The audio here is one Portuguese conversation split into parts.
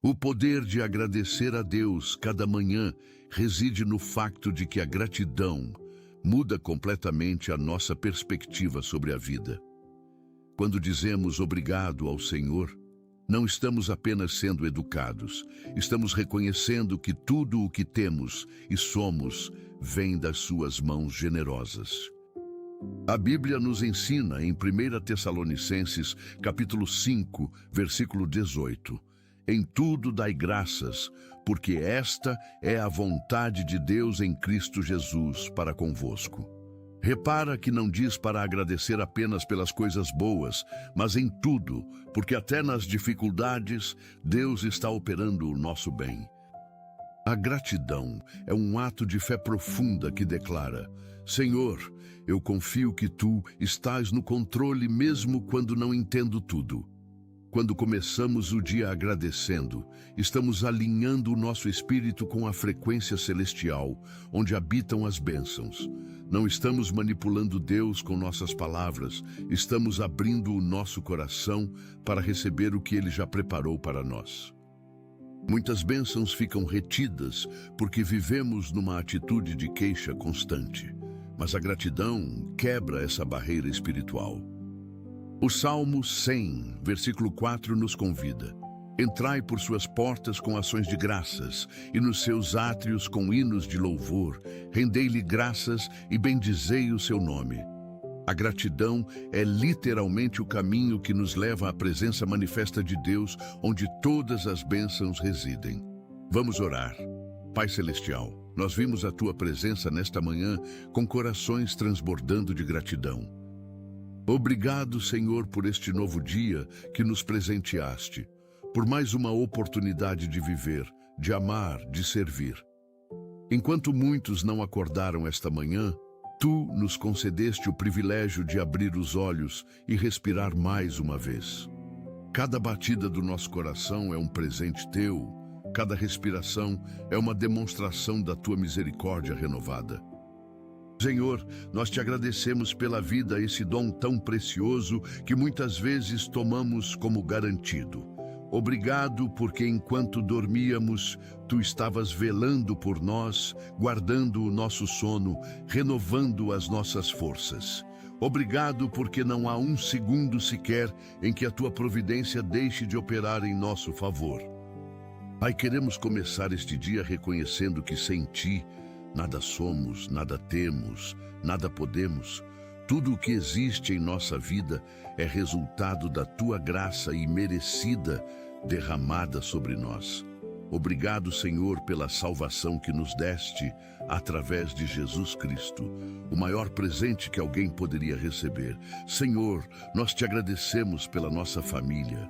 O poder de agradecer a Deus cada manhã reside no facto de que a gratidão muda completamente a nossa perspectiva sobre a vida. Quando dizemos obrigado ao Senhor, não estamos apenas sendo educados, estamos reconhecendo que tudo o que temos e somos vem das suas mãos generosas. A Bíblia nos ensina em 1 Tessalonicenses, capítulo 5, versículo 18, em tudo dai graças, porque esta é a vontade de Deus em Cristo Jesus para convosco. Repara que não diz para agradecer apenas pelas coisas boas, mas em tudo, porque até nas dificuldades, Deus está operando o nosso bem. A gratidão é um ato de fé profunda que declara: Senhor, eu confio que Tu estás no controle mesmo quando não entendo tudo. Quando começamos o dia agradecendo, estamos alinhando o nosso espírito com a frequência celestial, onde habitam as bênçãos. Não estamos manipulando Deus com nossas palavras, estamos abrindo o nosso coração para receber o que Ele já preparou para nós. Muitas bênçãos ficam retidas porque vivemos numa atitude de queixa constante, mas a gratidão quebra essa barreira espiritual. O Salmo 100, versículo 4 nos convida: entrai por suas portas com ações de graças, e nos seus átrios com hinos de louvor, rendei-lhe graças e bendizei o seu nome. A gratidão é literalmente o caminho que nos leva à presença manifesta de Deus, onde todas as bênçãos residem. Vamos orar. Pai Celestial, nós vimos a Tua presença nesta manhã com corações transbordando de gratidão. Obrigado, Senhor, por este novo dia que nos presenteaste, por mais uma oportunidade de viver, de amar, de servir. Enquanto muitos não acordaram esta manhã, Tu nos concedeste o privilégio de abrir os olhos e respirar mais uma vez. Cada batida do nosso coração é um presente Teu, cada respiração é uma demonstração da Tua misericórdia renovada. Senhor, nós Te agradecemos pela vida, esse dom tão precioso que muitas vezes tomamos como garantido. Obrigado porque enquanto dormíamos, Tu estavas velando por nós, guardando o nosso sono, renovando as nossas forças. Obrigado porque não há um segundo sequer em que a Tua providência deixe de operar em nosso favor. Pai, queremos começar este dia reconhecendo que sem Ti, nada somos, nada temos, nada podemos. Tudo o que existe em nossa vida é resultado da Tua graça imerecida derramada sobre nós. Obrigado, Senhor, pela salvação que nos deste através de Jesus Cristo, o maior presente que alguém poderia receber. Senhor, nós Te agradecemos pela nossa família.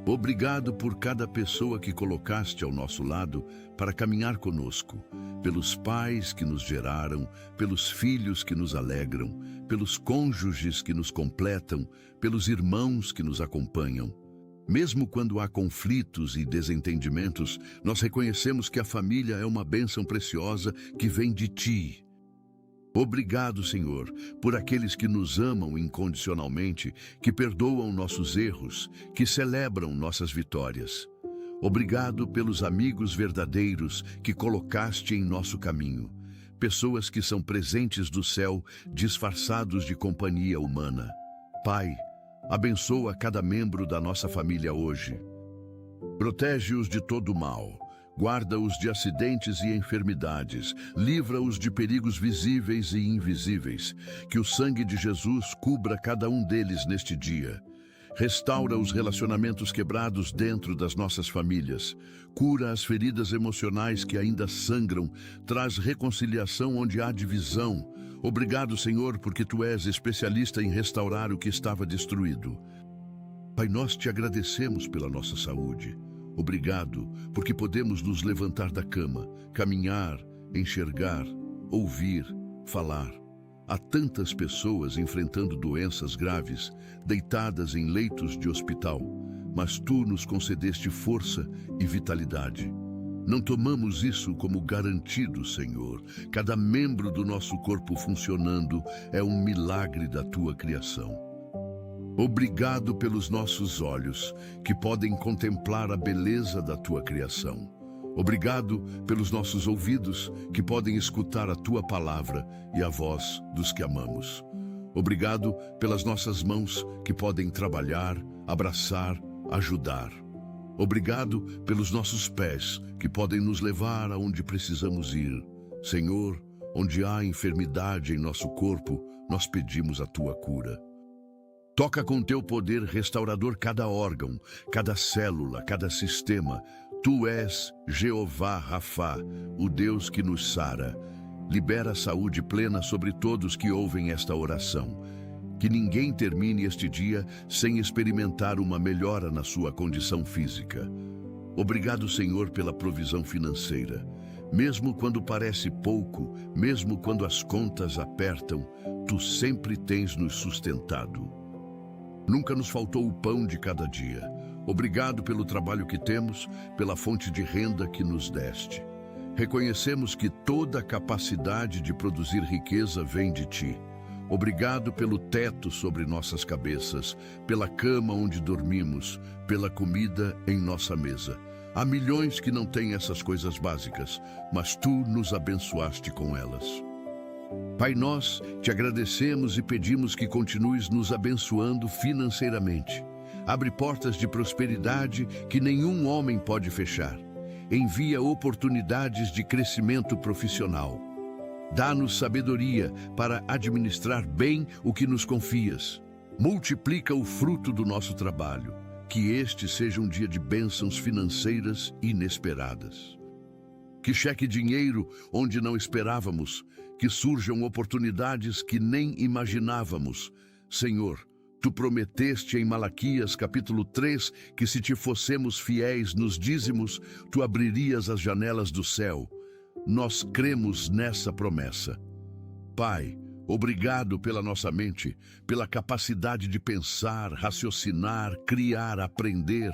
Obrigado por cada pessoa que colocaste ao nosso lado para caminhar conosco, pelos pais que nos geraram, pelos filhos que nos alegram, pelos cônjuges que nos completam, pelos irmãos que nos acompanham. Mesmo quando há conflitos e desentendimentos, nós reconhecemos que a família é uma bênção preciosa que vem de Ti. Obrigado, Senhor, por aqueles que nos amam incondicionalmente, que perdoam nossos erros, que celebram nossas vitórias. Obrigado pelos amigos verdadeiros que colocaste em nosso caminho, pessoas que são presentes do céu disfarçados de companhia humana. Pai, abençoa cada membro da nossa família hoje. Protege-os de todo mal. Guarda-os de acidentes e enfermidades, livra-os de perigos visíveis e invisíveis. Que o sangue de Jesus cubra cada um deles neste dia. Restaura os relacionamentos quebrados dentro das nossas famílias. Cura as feridas emocionais que ainda sangram. Traz reconciliação onde há divisão. Obrigado, Senhor, porque Tu és especialista em restaurar o que estava destruído. Pai, nós Te agradecemos pela nossa saúde. Obrigado, porque podemos nos levantar da cama, caminhar, enxergar, ouvir, falar. Há tantas pessoas enfrentando doenças graves, deitadas em leitos de hospital, mas Tu nos concedeste força e vitalidade. Não tomamos isso como garantido, Senhor. Cada membro do nosso corpo funcionando é um milagre da Tua criação. Obrigado pelos nossos olhos, que podem contemplar a beleza da tua criação. Obrigado pelos nossos ouvidos, que podem escutar a tua palavra e a voz dos que amamos. Obrigado pelas nossas mãos, que podem trabalhar, abraçar, ajudar. Obrigado pelos nossos pés, que podem nos levar aonde precisamos ir. Senhor, onde há enfermidade em nosso corpo, nós pedimos a tua cura. Toca com teu poder restaurador cada órgão, cada célula, cada sistema. Tu és Jeová Rafá, o Deus que nos sara. Libera saúde plena sobre todos que ouvem esta oração. Que ninguém termine este dia sem experimentar uma melhora na sua condição física. Obrigado, Senhor, pela provisão financeira. Mesmo quando parece pouco, mesmo quando as contas apertam, tu sempre tens nos sustentado. Nunca nos faltou o pão de cada dia. Obrigado pelo trabalho que temos, pela fonte de renda que nos deste. Reconhecemos que toda a capacidade de produzir riqueza vem de ti. Obrigado pelo teto sobre nossas cabeças, pela cama onde dormimos, pela comida em nossa mesa. Há milhões que não têm essas coisas básicas, mas tu nos abençoaste com elas. Pai, nós te agradecemos e pedimos que continues nos abençoando financeiramente. Abre portas de prosperidade que nenhum homem pode fechar. Envia oportunidades de crescimento profissional. Dá-nos sabedoria para administrar bem o que nos confias. Multiplica o fruto do nosso trabalho. Que este seja um dia de bênçãos financeiras inesperadas. Que cheque dinheiro onde não esperávamos, que surjam oportunidades que nem imaginávamos. Senhor, tu prometeste em Malaquias capítulo 3 que se te fossemos fiéis nos dízimos, tu abririas as janelas do céu. Nós cremos nessa promessa. Pai, obrigado pela nossa mente, pela capacidade de pensar, raciocinar, criar, aprender.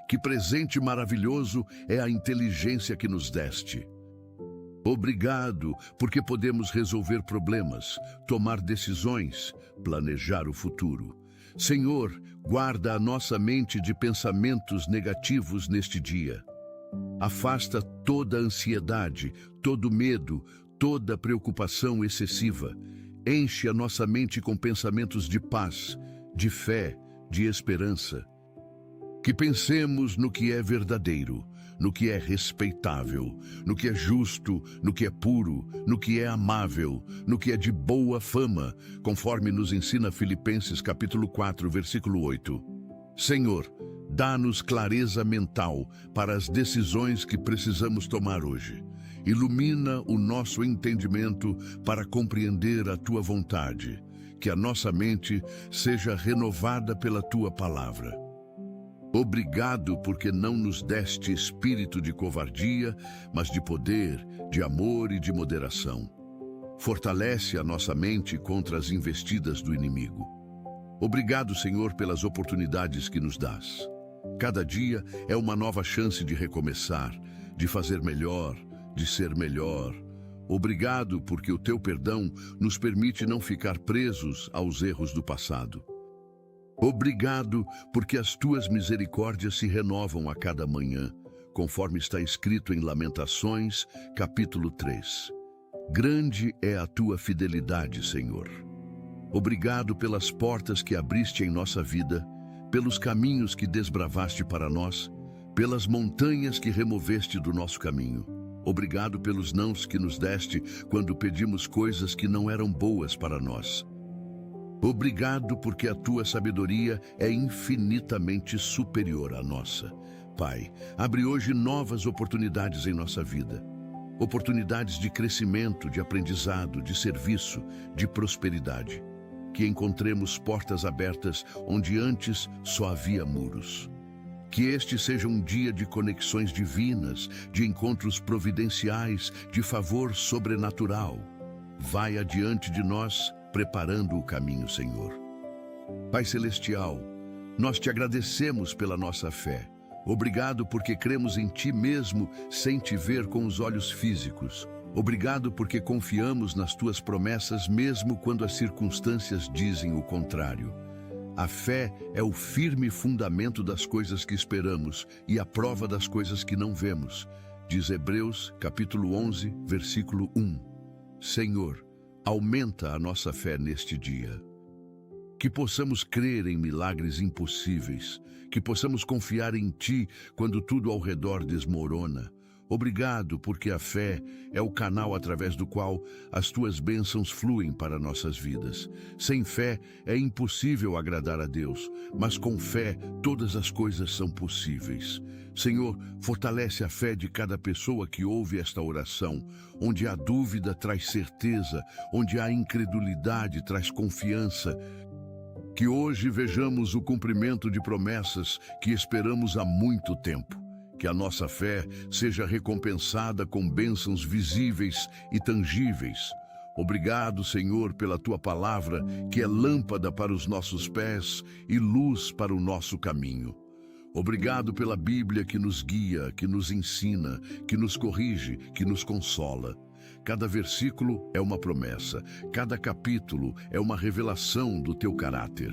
Que presente maravilhoso é a inteligência que nos deste. Obrigado, porque podemos resolver problemas, tomar decisões, planejar o futuro. Senhor, guarda a nossa mente de pensamentos negativos neste dia. Afasta toda ansiedade, todo medo, toda preocupação excessiva. Enche a nossa mente com pensamentos de paz, de fé, de esperança. Que pensemos no que é verdadeiro, no que é respeitável, no que é justo, no que é puro, no que é amável, no que é de boa fama, conforme nos ensina Filipenses capítulo 4, versículo 8. Senhor, dá-nos clareza mental para as decisões que precisamos tomar hoje. Ilumina o nosso entendimento para compreender a tua vontade. Que a nossa mente seja renovada pela tua palavra. Obrigado porque não nos deste espírito de covardia, mas de poder, de amor e de moderação. Fortalece a nossa mente contra as investidas do inimigo. Obrigado, Senhor, pelas oportunidades que nos dás. Cada dia é uma nova chance de recomeçar, de fazer melhor, de ser melhor. Obrigado porque o teu perdão nos permite não ficar presos aos erros do passado. Obrigado, porque as tuas misericórdias se renovam a cada manhã, conforme está escrito em Lamentações, capítulo 3. Grande é a tua fidelidade, Senhor. Obrigado pelas portas que abriste em nossa vida, pelos caminhos que desbravaste para nós, pelas montanhas que removeste do nosso caminho. Obrigado pelos nãos que nos deste quando pedimos coisas que não eram boas para nós. Obrigado porque a tua sabedoria é infinitamente superior à nossa. Pai, abre hoje novas oportunidades em nossa vida. Oportunidades de crescimento, de aprendizado, de serviço, de prosperidade. Que encontremos portas abertas onde antes só havia muros. Que este seja um dia de conexões divinas, de encontros providenciais, de favor sobrenatural. Vai adiante de nós, preparando o caminho, Senhor. Pai Celestial, nós te agradecemos pela nossa fé. Obrigado porque cremos em Ti mesmo sem te ver com os olhos físicos. Obrigado porque confiamos nas Tuas promessas mesmo quando as circunstâncias dizem o contrário. A fé é o firme fundamento das coisas que esperamos e a prova das coisas que não vemos. Diz Hebreus, capítulo 11, versículo 1. Senhor, aumenta a nossa fé neste dia. Que possamos crer em milagres impossíveis, que possamos confiar em Ti quando tudo ao redor desmorona. Obrigado, porque a fé é o canal através do qual as Tuas bênçãos fluem para nossas vidas. Sem fé é impossível agradar a Deus, mas com fé todas as coisas são possíveis. Senhor, fortalece a fé de cada pessoa que ouve esta oração. Onde há dúvida, traz certeza. Onde há incredulidade, traz confiança. Que hoje vejamos o cumprimento de promessas que esperamos há muito tempo. Que a nossa fé seja recompensada com bênçãos visíveis e tangíveis. Obrigado, Senhor, pela Tua palavra, que é lâmpada para os nossos pés e luz para o nosso caminho. Obrigado pela Bíblia que nos guia, que nos ensina, que nos corrige, que nos consola. Cada versículo é uma promessa, cada capítulo é uma revelação do Teu caráter.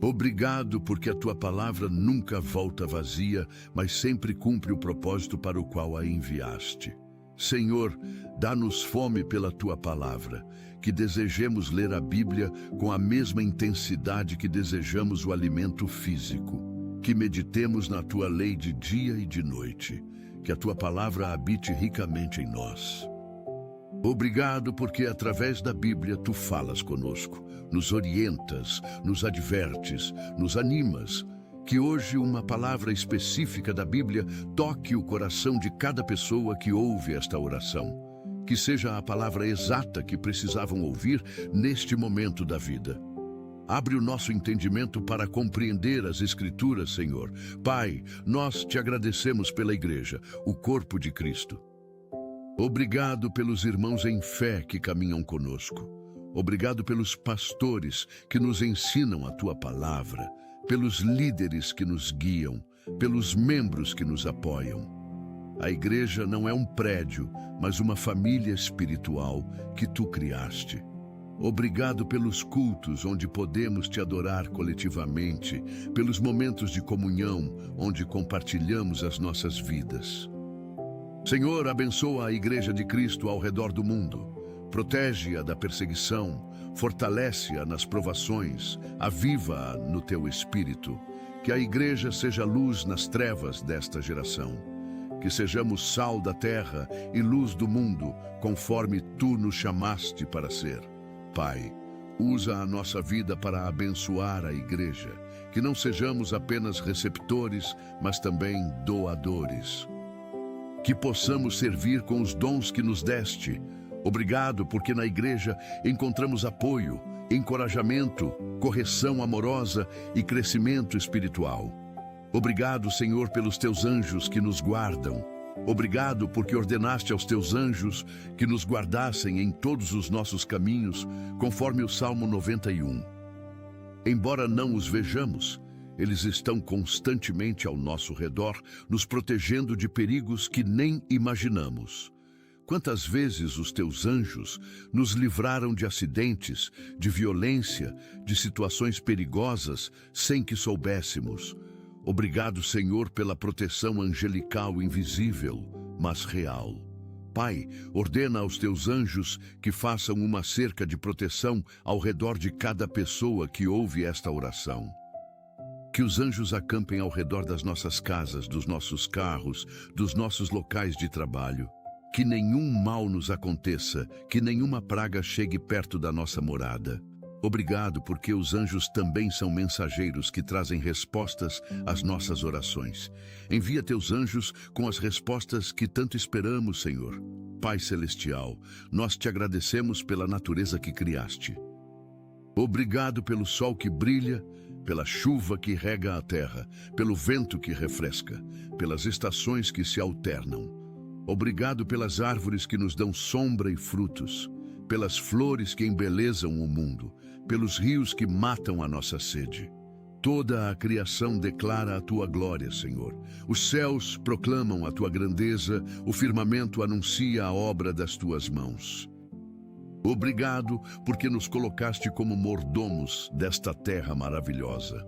Obrigado porque a Tua palavra nunca volta vazia, mas sempre cumpre o propósito para o qual a enviaste. Senhor, dá-nos fome pela Tua palavra, que desejemos ler a Bíblia com a mesma intensidade que desejamos o alimento físico. Que meditemos na Tua lei de dia e de noite, que a Tua palavra habite ricamente em nós. Obrigado porque através da Bíblia Tu falas conosco, nos orientas, nos advertes, nos animas. Que hoje uma palavra específica da Bíblia toque o coração de cada pessoa que ouve esta oração. Que seja a palavra exata que precisavam ouvir neste momento da vida. Abre o nosso entendimento para compreender as Escrituras, Senhor. Pai, nós Te agradecemos pela Igreja, o corpo de Cristo. Obrigado pelos irmãos em fé que caminham conosco. Obrigado pelos pastores que nos ensinam a Tua palavra, pelos líderes que nos guiam, pelos membros que nos apoiam. A igreja não é um prédio, mas uma família espiritual que Tu criaste. Obrigado pelos cultos onde podemos Te adorar coletivamente, pelos momentos de comunhão onde compartilhamos as nossas vidas. Senhor, abençoa a Igreja de Cristo ao redor do mundo. Protege-a da perseguição, fortalece-a nas provações, aviva-a no Teu Espírito. Que a Igreja seja luz nas trevas desta geração. Que sejamos sal da terra e luz do mundo, conforme Tu nos chamaste para ser. Pai, usa a nossa vida para abençoar a Igreja. Que não sejamos apenas receptores, mas também doadores. Que possamos servir com os dons que nos deste. Obrigado, porque na Igreja encontramos apoio, encorajamento, correção amorosa e crescimento espiritual. Obrigado, Senhor, pelos Teus anjos que nos guardam. Obrigado, porque ordenaste aos Teus anjos que nos guardassem em todos os nossos caminhos, conforme o Salmo 91. Embora não os vejamos, eles estão constantemente ao nosso redor, nos protegendo de perigos que nem imaginamos. Quantas vezes os Teus anjos nos livraram de acidentes, de violência, de situações perigosas, sem que soubéssemos. Obrigado, Senhor, pela proteção angelical invisível, mas real. Pai, ordena aos Teus anjos que façam uma cerca de proteção ao redor de cada pessoa que ouve esta oração. Que os anjos acampem ao redor das nossas casas, dos nossos carros, dos nossos locais de trabalho. Que nenhum mal nos aconteça, que nenhuma praga chegue perto da nossa morada. Obrigado, porque os anjos também são mensageiros que trazem respostas às nossas orações. Envia Teus anjos com as respostas que tanto esperamos, Senhor. Pai Celestial, nós Te agradecemos pela natureza que criaste. Obrigado pelo sol que brilha, pela chuva que rega a terra, pelo vento que refresca, pelas estações que se alternam. Obrigado pelas árvores que nos dão sombra e frutos, pelas flores que embelezam o mundo, pelos rios que matam a nossa sede. Toda a criação declara a Tua glória, Senhor. Os céus proclamam a Tua grandeza, o firmamento anuncia a obra das Tuas mãos. Obrigado porque nos colocaste como mordomos desta terra maravilhosa.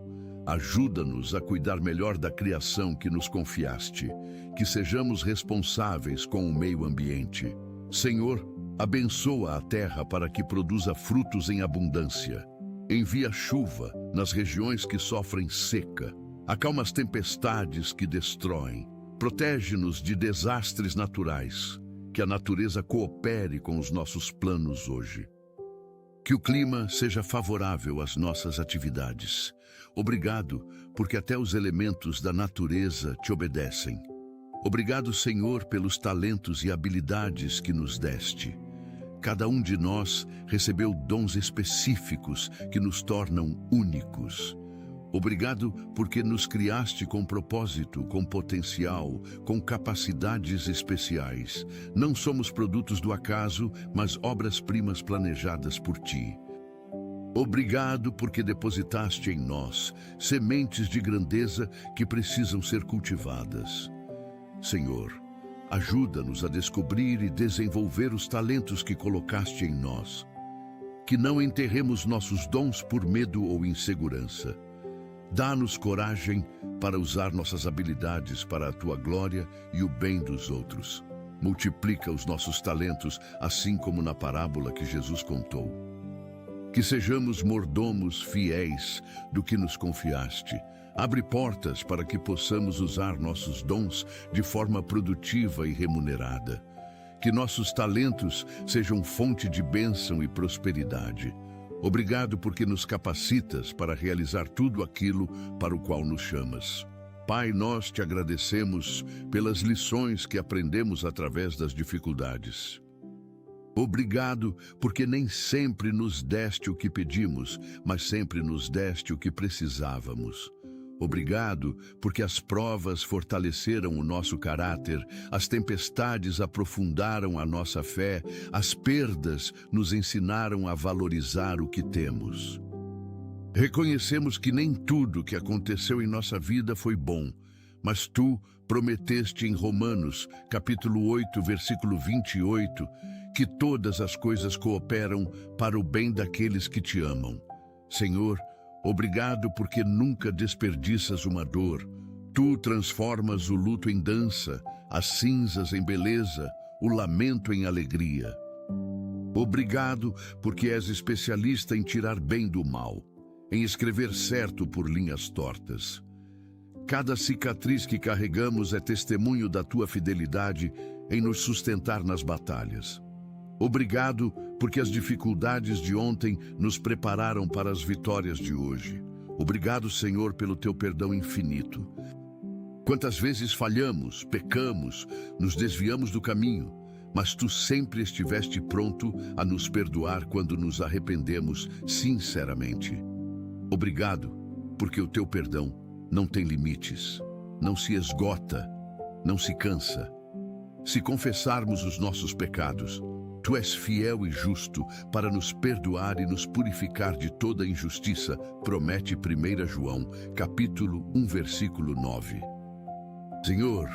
Ajuda-nos a cuidar melhor da criação que nos confiaste, que sejamos responsáveis com o meio ambiente. Senhor, abençoa a terra para que produza frutos em abundância. Envia chuva nas regiões que sofrem seca. Acalma as tempestades que destroem. Protege-nos de desastres naturais. Que a natureza coopere com os nossos planos hoje. Que o clima seja favorável às nossas atividades. Obrigado, porque até os elementos da natureza te obedecem. Obrigado, Senhor, pelos talentos e habilidades que nos deste. Cada um de nós recebeu dons específicos que nos tornam únicos. Obrigado porque nos criaste com propósito, com potencial, com capacidades especiais. Não somos produtos do acaso, mas obras-primas planejadas por ti. Obrigado porque depositaste em nós sementes de grandeza que precisam ser cultivadas. Senhor, ajuda-nos a descobrir e desenvolver os talentos que colocaste em nós. Que não enterremos nossos dons por medo ou insegurança. Dá-nos coragem para usar nossas habilidades para a tua glória e o bem dos outros. Multiplica os nossos talentos, assim como na parábola que Jesus contou. Que sejamos mordomos fiéis do que nos confiaste. Abre portas para que possamos usar nossos dons de forma produtiva e remunerada. Que nossos talentos sejam fonte de bênção e prosperidade. Obrigado porque nos capacitas para realizar tudo aquilo para o qual nos chamas. Pai, nós te agradecemos pelas lições que aprendemos através das dificuldades. Obrigado porque nem sempre nos deste o que pedimos, mas sempre nos deste o que precisávamos. Obrigado porque as provas fortaleceram o nosso caráter, as tempestades aprofundaram a nossa fé, as perdas nos ensinaram a valorizar o que temos. Reconhecemos que nem tudo que aconteceu em nossa vida foi bom, mas tu prometeste em Romanos, capítulo 8, versículo 28, que todas as coisas cooperam para o bem daqueles que te amam. Senhor, obrigado porque nunca desperdiças uma dor. Tu transformas o luto em dança, as cinzas em beleza, o lamento em alegria. Obrigado porque és especialista em tirar bem do mal, em escrever certo por linhas tortas. Cada cicatriz que carregamos é testemunho da tua fidelidade em nos sustentar nas batalhas. Obrigado porque as dificuldades de ontem nos prepararam para as vitórias de hoje. Obrigado, Senhor, pelo teu perdão infinito. Quantas vezes falhamos, pecamos, nos desviamos do caminho, mas tu sempre estiveste pronto a nos perdoar quando nos arrependemos sinceramente. Obrigado porque o teu perdão não tem limites, não se esgota, não se cansa. Se confessarmos os nossos pecados, tu és fiel e justo para nos perdoar e nos purificar de toda injustiça, promete 1 João, capítulo 1, versículo 9. Senhor,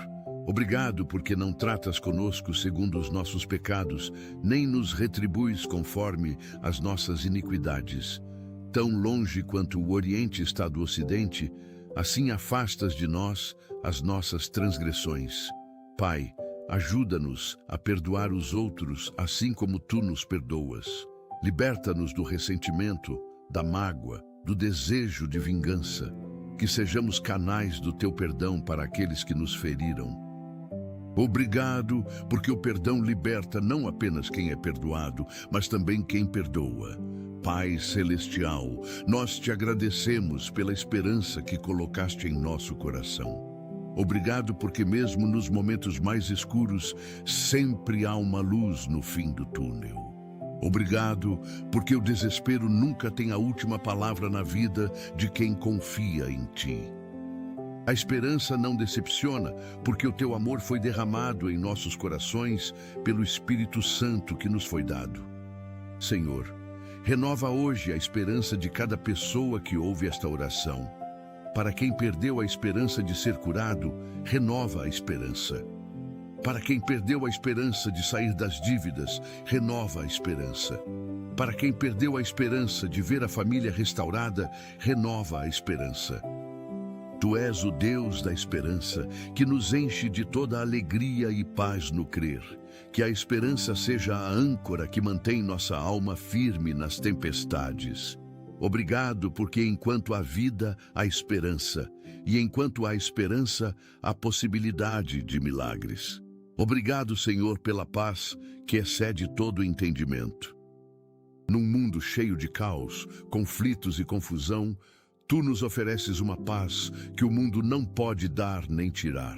obrigado porque não tratas conosco segundo os nossos pecados, nem nos retribuis conforme as nossas iniquidades. Tão longe quanto o Oriente está do Ocidente, assim afastas de nós as nossas transgressões. Pai, ajuda-nos a perdoar os outros assim como tu nos perdoas. Liberta-nos do ressentimento, da mágoa, do desejo de vingança. Que sejamos canais do teu perdão para aqueles que nos feriram. Obrigado, porque o perdão liberta não apenas quem é perdoado, mas também quem perdoa. Pai Celestial, nós te agradecemos pela esperança que colocaste em nosso coração. Obrigado porque mesmo nos momentos mais escuros, sempre há uma luz no fim do túnel. Obrigado porque o desespero nunca tem a última palavra na vida de quem confia em ti. A esperança não decepciona, porque o teu amor foi derramado em nossos corações pelo Espírito Santo que nos foi dado. Senhor, renova hoje a esperança de cada pessoa que ouve esta oração. Para quem perdeu a esperança de ser curado, renova a esperança. Para quem perdeu a esperança de sair das dívidas, renova a esperança. Para quem perdeu a esperança de ver a família restaurada, renova a esperança. Tu és o Deus da esperança, que nos enche de toda alegria e paz no crer. Que a esperança seja a âncora que mantém nossa alma firme nas tempestades. Obrigado, porque enquanto há vida, há esperança, e enquanto há esperança, há possibilidade de milagres. Obrigado, Senhor, pela paz que excede todo o entendimento. Num mundo cheio de caos, conflitos e confusão, Tu nos ofereces uma paz que o mundo não pode dar nem tirar.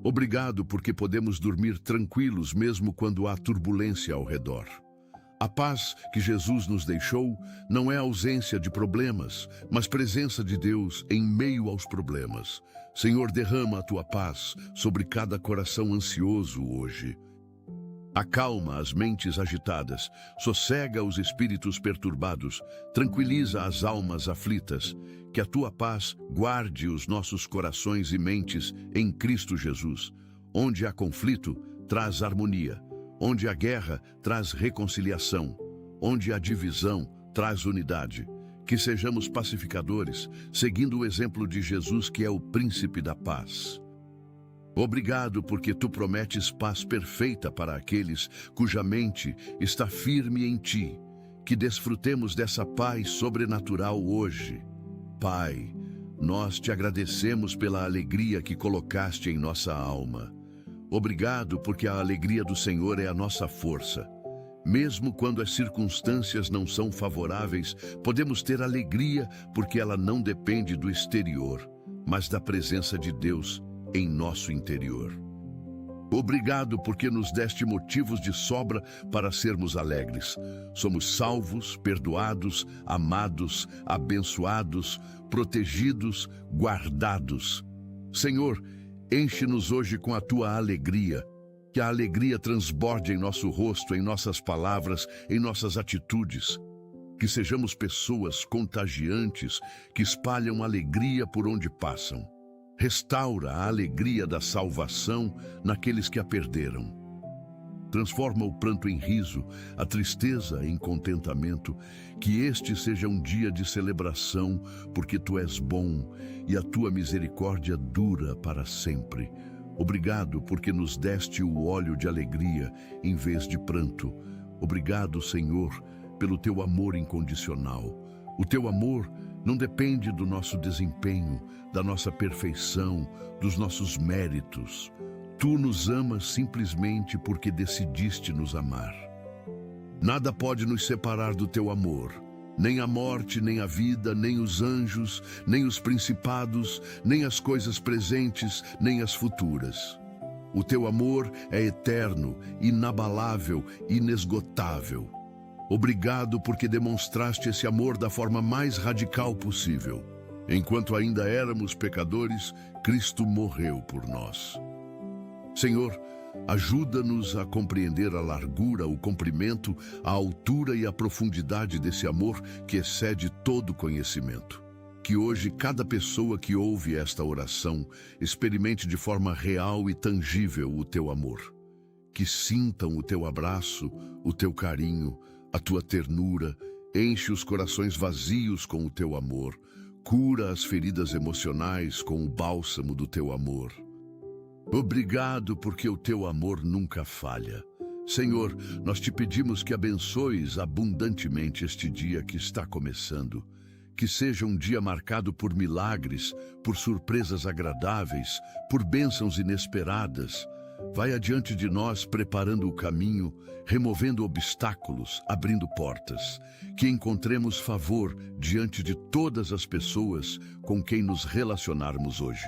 Obrigado, porque podemos dormir tranquilos mesmo quando há turbulência ao redor. A paz que Jesus nos deixou não é ausência de problemas, mas presença de Deus em meio aos problemas. Senhor, derrama a Tua paz sobre cada coração ansioso hoje. Acalma as mentes agitadas, sossega os espíritos perturbados, tranquiliza as almas aflitas. Que a Tua paz guarde os nossos corações e mentes em Cristo Jesus. Onde há conflito, traz harmonia. Onde há guerra, traz reconciliação. Onde há divisão, traz unidade. Que sejamos pacificadores, seguindo o exemplo de Jesus, que é o príncipe da paz. Obrigado, porque Tu prometes paz perfeita para aqueles cuja mente está firme em Ti. Que desfrutemos dessa paz sobrenatural hoje. Pai, nós Te agradecemos pela alegria que colocaste em nossa alma. Obrigado, porque a alegria do Senhor é a nossa força. Mesmo quando as circunstâncias não são favoráveis, podemos ter alegria porque ela não depende do exterior, mas da presença de Deus em nosso interior. Obrigado, porque nos deste motivos de sobra para sermos alegres. Somos salvos, perdoados, amados, abençoados, protegidos, guardados. Senhor, enche-nos hoje com a Tua alegria. Que a alegria transborde em nosso rosto, em nossas palavras, em nossas atitudes. Que sejamos pessoas contagiantes que espalham alegria por onde passam. Restaura a alegria da salvação naqueles que a perderam. Transforma o pranto em riso, a tristeza em contentamento. Que este seja um dia de celebração, porque Tu és bom e a Tua misericórdia dura para sempre. Obrigado, porque nos deste o óleo de alegria em vez de pranto. Obrigado, Senhor, pelo Teu amor incondicional. O Teu amor não depende do nosso desempenho, da nossa perfeição, dos nossos méritos. Tu nos amas simplesmente porque decidiste nos amar. Nada pode nos separar do Teu amor. Nem a morte, nem a vida, nem os anjos, nem os principados, nem as coisas presentes, nem as futuras. O Teu amor é eterno, inabalável, inesgotável. Obrigado, porque demonstraste esse amor da forma mais radical possível. Enquanto ainda éramos pecadores, Cristo morreu por nós. Senhor, ajuda-nos a compreender a largura, o comprimento, a altura e a profundidade desse amor que excede todo conhecimento. Que hoje cada pessoa que ouve esta oração experimente de forma real e tangível o Teu amor. Que sintam o Teu abraço, o Teu carinho, a Tua ternura. Enche os corações vazios com o Teu amor. Cura as feridas emocionais com o bálsamo do Teu amor. Obrigado, porque o Teu amor nunca falha. Senhor, nós Te pedimos que abençoes abundantemente este dia que está começando. Que seja um dia marcado por milagres, por surpresas agradáveis, por bênçãos inesperadas. Vai adiante de nós, preparando o caminho, removendo obstáculos, abrindo portas. Que encontremos favor diante de todas as pessoas com quem nos relacionarmos hoje.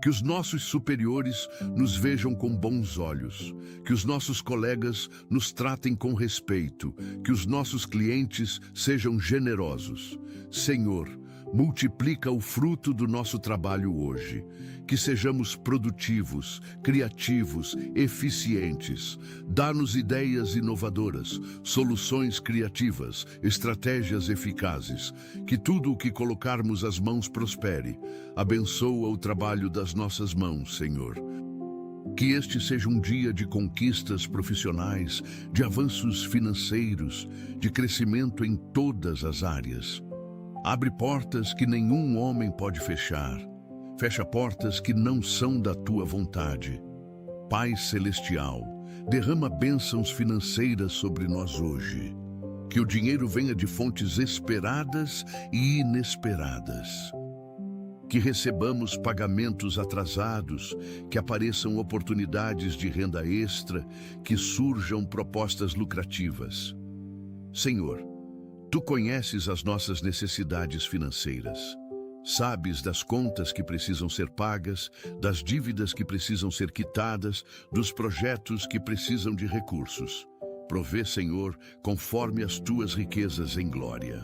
Que os nossos superiores nos vejam com bons olhos. Que os nossos colegas nos tratem com respeito. Que os nossos clientes sejam generosos. Senhor, multiplica o fruto do nosso trabalho hoje. Que sejamos produtivos, criativos, eficientes. Dá-nos ideias inovadoras, soluções criativas, estratégias eficazes. Que tudo o que colocarmos as mãos prospere. Abençoa o trabalho das nossas mãos, Senhor. Que este seja um dia de conquistas profissionais, de avanços financeiros, de crescimento em todas as áreas. Abre portas que nenhum homem pode fechar. Fecha portas que não são da tua vontade. Pai Celestial, derrama bênçãos financeiras sobre nós hoje. Que o dinheiro venha de fontes esperadas e inesperadas. Que recebamos pagamentos atrasados, que apareçam oportunidades de renda extra, que surjam propostas lucrativas. Senhor, Tu conheces as nossas necessidades financeiras. Sabes das contas que precisam ser pagas, das dívidas que precisam ser quitadas, dos projetos que precisam de recursos. Provê, Senhor, conforme as Tuas riquezas em glória.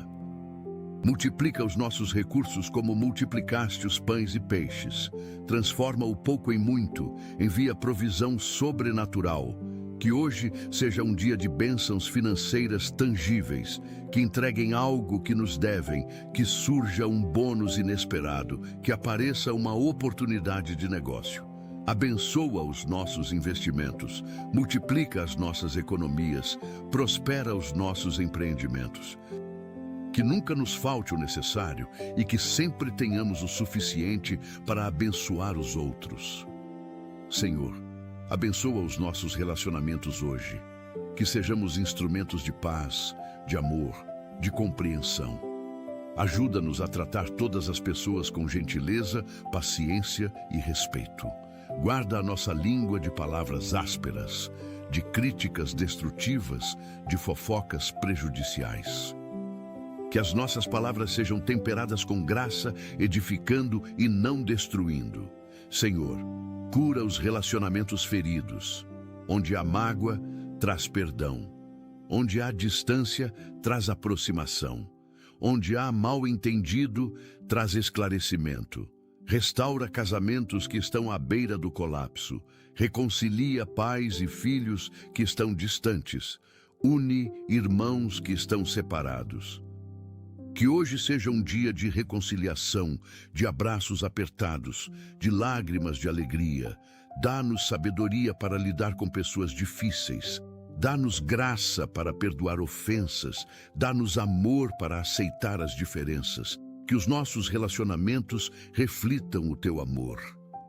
Multiplica os nossos recursos como multiplicaste os pães e peixes. Transforma o pouco em muito, envia provisão sobrenatural. Que hoje seja um dia de bênçãos financeiras tangíveis, que entreguem algo que nos devem, que surja um bônus inesperado, que apareça uma oportunidade de negócio. Abençoa os nossos investimentos, multiplica as nossas economias, prospera os nossos empreendimentos. Que nunca nos falte o necessário e que sempre tenhamos o suficiente para abençoar os outros. Senhor, abençoa os nossos relacionamentos hoje. Que sejamos instrumentos de paz, de amor, de compreensão. Ajuda-nos a tratar todas as pessoas com gentileza, paciência e respeito. Guarda a nossa língua de palavras ásperas, de críticas destrutivas, de fofocas prejudiciais. Que as nossas palavras sejam temperadas com graça, edificando e não destruindo. Senhor, cura os relacionamentos feridos. Onde há mágoa, traz perdão. Onde há distância, traz aproximação. Onde há mal-entendido, traz esclarecimento. Restaura casamentos que estão à beira do colapso. Reconcilia pais e filhos que estão distantes. Une irmãos que estão separados. Que hoje seja um dia de reconciliação, de abraços apertados, de lágrimas de alegria. Dá-nos sabedoria para lidar com pessoas difíceis. Dá-nos graça para perdoar ofensas. Dá-nos amor para aceitar as diferenças. Que os nossos relacionamentos reflitam o Teu amor.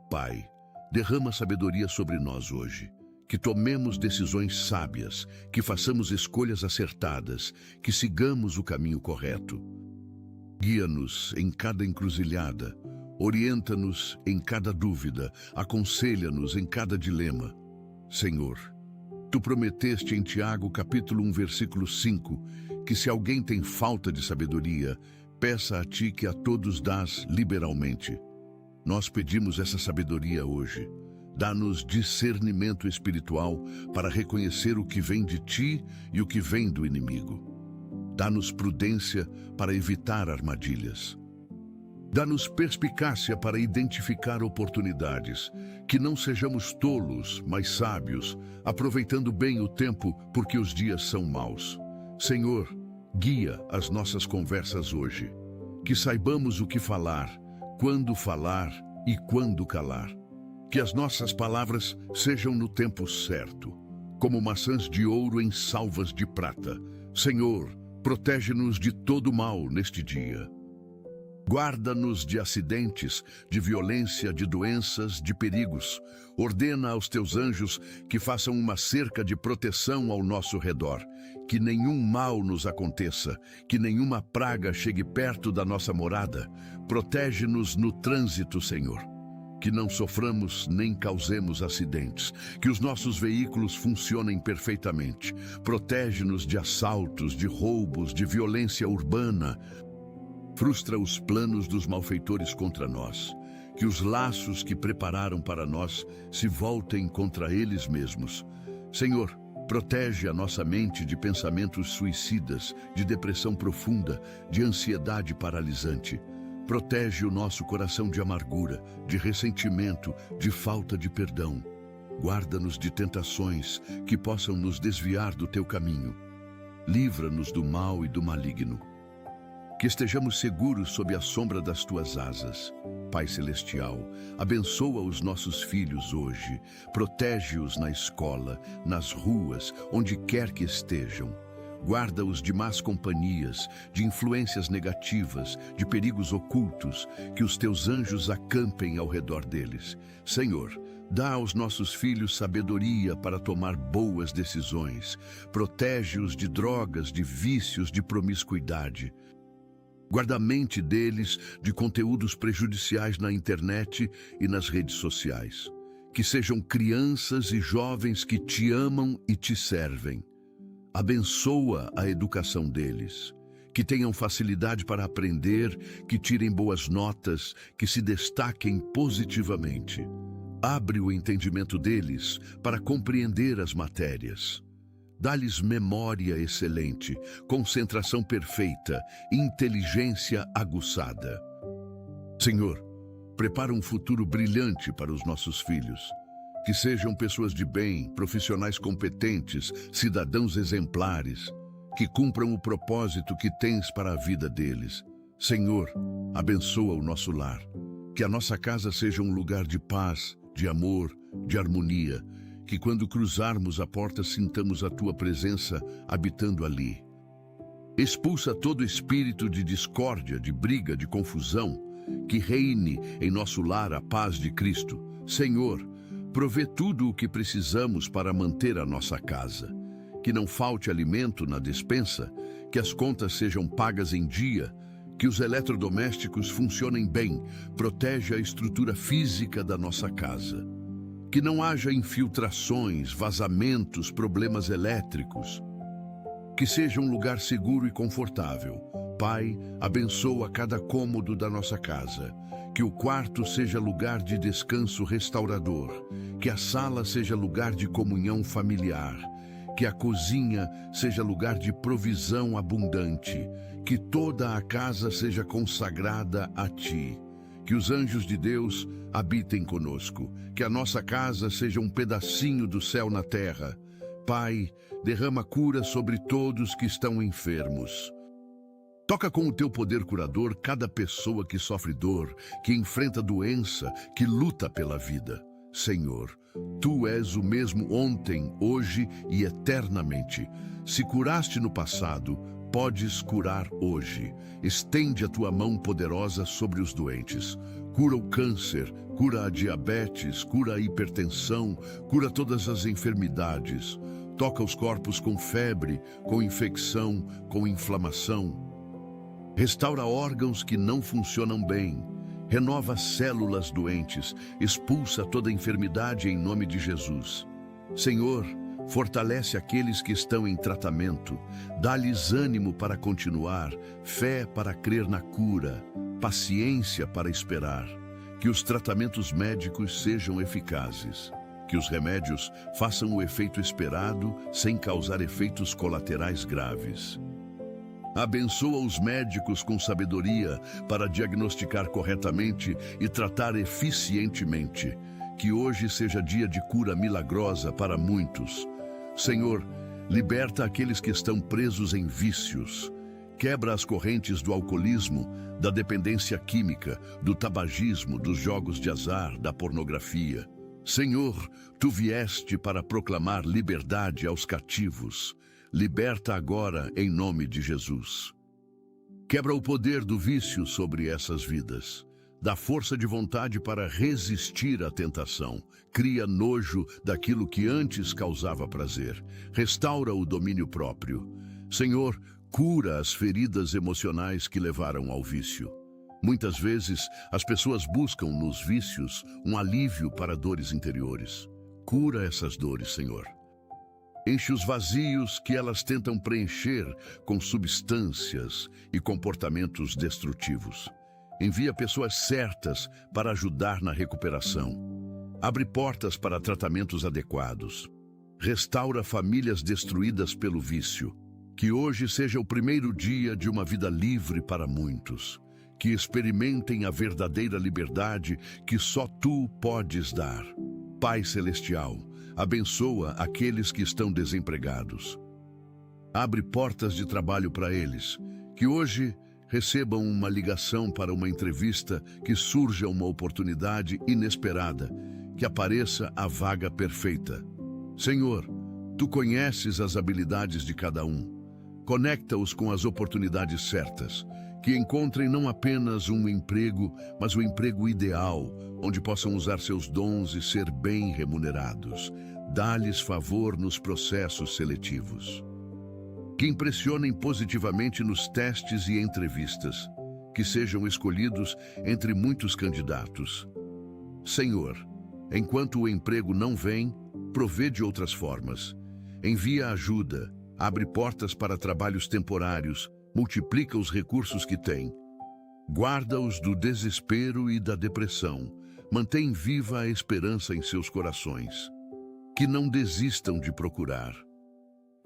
Pai, derrama sabedoria sobre nós hoje. Que tomemos decisões sábias, que façamos escolhas acertadas, que sigamos o caminho correto. Guia-nos em cada encruzilhada, orienta-nos em cada dúvida, aconselha-nos em cada dilema. Senhor, Tu prometeste em Tiago capítulo 1, versículo 5, que se alguém tem falta de sabedoria, peça a Ti que a todos dás liberalmente. Nós pedimos essa sabedoria hoje. Dá-nos discernimento espiritual para reconhecer o que vem de Ti e o que vem do inimigo. Dá-nos prudência para evitar armadilhas. Dá-nos perspicácia para identificar oportunidades. Que não sejamos tolos, mas sábios, aproveitando bem o tempo porque os dias são maus. Senhor, guia as nossas conversas hoje. Que saibamos o que falar e quando calar. Que as nossas palavras sejam no tempo certo, como maçãs de ouro em salvas de prata. Senhor, protege-nos de todo mal neste dia. Guarda-nos de acidentes, de violência, de doenças, de perigos. Ordena aos Teus anjos que façam uma cerca de proteção ao nosso redor. Que nenhum mal nos aconteça, que nenhuma praga chegue perto da nossa morada. Protege-nos no trânsito, Senhor. Que não soframos nem causemos acidentes, que os nossos veículos funcionem perfeitamente. Protege-nos de assaltos, de roubos, de violência urbana. Frustra os planos dos malfeitores contra nós. Que os laços que prepararam para nós se voltem contra eles mesmos. Senhor, protege a nossa mente de pensamentos suicidas, de depressão profunda, de ansiedade paralisante. Protege o nosso coração de amargura, de ressentimento, de falta de perdão. Guarda-nos de tentações que possam nos desviar do Teu caminho. Livra-nos do mal e do maligno. que estejamos seguros sob a sombra das tuas asas. Pai Celestial, abençoa os nossos filhos hoje, protege-os na escola, nas ruas, onde quer que estejam. Guarda-os de más companhias, de influências negativas, de perigos ocultos, que os teus anjos acampem ao redor deles. Senhor, dá aos nossos filhos sabedoria para tomar boas decisões. Protege-os de drogas, de vícios, de promiscuidade. Guarda a mente deles de conteúdos prejudiciais na internet e nas redes sociais. Que sejam crianças e jovens que te amam e te servem. Abençoa a educação deles, que tenham facilidade para aprender, que tirem boas notas, que se destaquem positivamente. Abre o entendimento deles para compreender as matérias. Dá-lhes memória excelente, concentração perfeita, inteligência aguçada. Senhor, prepara um futuro brilhante para os nossos filhos. Que sejam pessoas de bem, profissionais competentes, cidadãos exemplares, que cumpram o propósito que tens para a vida deles. Senhor, abençoa o nosso lar. Que a nossa casa seja um lugar de paz, de amor, de harmonia. Que quando cruzarmos a porta sintamos a tua presença habitando ali. Expulsa todo espírito de discórdia, de briga, de confusão. Que reine em nosso lar a paz de Cristo. Senhor, provê tudo o que precisamos para manter a nossa casa. Que não falte alimento na despensa, que as contas sejam pagas em dia, que os eletrodomésticos funcionem bem, protege a estrutura física da nossa casa. Que não haja infiltrações, vazamentos, problemas elétricos. Que seja um lugar seguro e confortável. Pai, abençoa cada cômodo da nossa casa. Que o quarto seja lugar de descanso restaurador. Que a sala seja lugar de comunhão familiar. Que a cozinha seja lugar de provisão abundante. Que toda a casa seja consagrada a Ti. Que os anjos de Deus habitem conosco. Que a nossa casa seja um pedacinho do céu na terra. Pai, derrama cura sobre todos que estão enfermos. Toca com o teu poder curador cada pessoa que sofre dor, que enfrenta doença, que luta pela vida. Senhor, Tu és o mesmo ontem, hoje e eternamente. Se curaste no passado, podes curar hoje. Estende a Tua mão poderosa sobre os doentes. Cura o câncer, cura a diabetes, cura a hipertensão, cura todas as enfermidades. Toca os corpos com febre, com infecção, com inflamação. Restaura órgãos que não funcionam bem. Renova células doentes. Expulsa toda enfermidade em nome de Jesus. Senhor, fortalece aqueles que estão em tratamento. Dá-lhes ânimo para continuar, fé para crer na cura, paciência para esperar. Que os tratamentos médicos sejam eficazes. Que os remédios façam o efeito esperado sem causar efeitos colaterais graves. Abençoa os médicos com sabedoria para diagnosticar corretamente e tratar eficientemente. Que hoje seja dia de cura milagrosa para muitos. Senhor, liberta aqueles que estão presos em vícios. Quebra as correntes do alcoolismo, da dependência química, do tabagismo, dos jogos de azar, da pornografia. Senhor, Tu vieste para proclamar liberdade aos cativos. Liberta agora em nome de Jesus. Quebra o poder do vício sobre essas vidas. Dá força de vontade para resistir à tentação. Cria nojo daquilo que antes causava prazer. Restaura o domínio próprio. Senhor, cura as feridas emocionais que levaram ao vício. Muitas vezes, as pessoas buscam nos vícios um alívio para dores interiores. Cura essas dores, Senhor. Enche os vazios que elas tentam preencher com substâncias e comportamentos destrutivos. Envia pessoas certas para ajudar na recuperação. Abre portas para tratamentos adequados. Restaura famílias destruídas pelo vício. Que hoje seja o primeiro dia de uma vida livre para muitos. Que experimentem a verdadeira liberdade que só Tu podes dar. Pai Celestial, abençoa aqueles que estão desempregados. Abre portas de trabalho para eles. Que hoje recebam uma ligação para uma entrevista, que surja uma oportunidade inesperada, que apareça a vaga perfeita. Senhor, Tu conheces as habilidades de cada um. Conecta-os com as oportunidades certas, que encontrem não apenas um emprego, mas o emprego ideal, onde possam usar seus dons e ser bem remunerados. Dá-lhes favor nos processos seletivos. Que impressionem positivamente nos testes e entrevistas, que sejam escolhidos entre muitos candidatos. Senhor, enquanto o emprego não vem, provê de outras formas. Envia ajuda, abre portas para trabalhos temporários, multiplica os recursos que têm. Guarda-os do desespero e da depressão, mantém viva a esperança em seus corações. Que não desistam de procurar.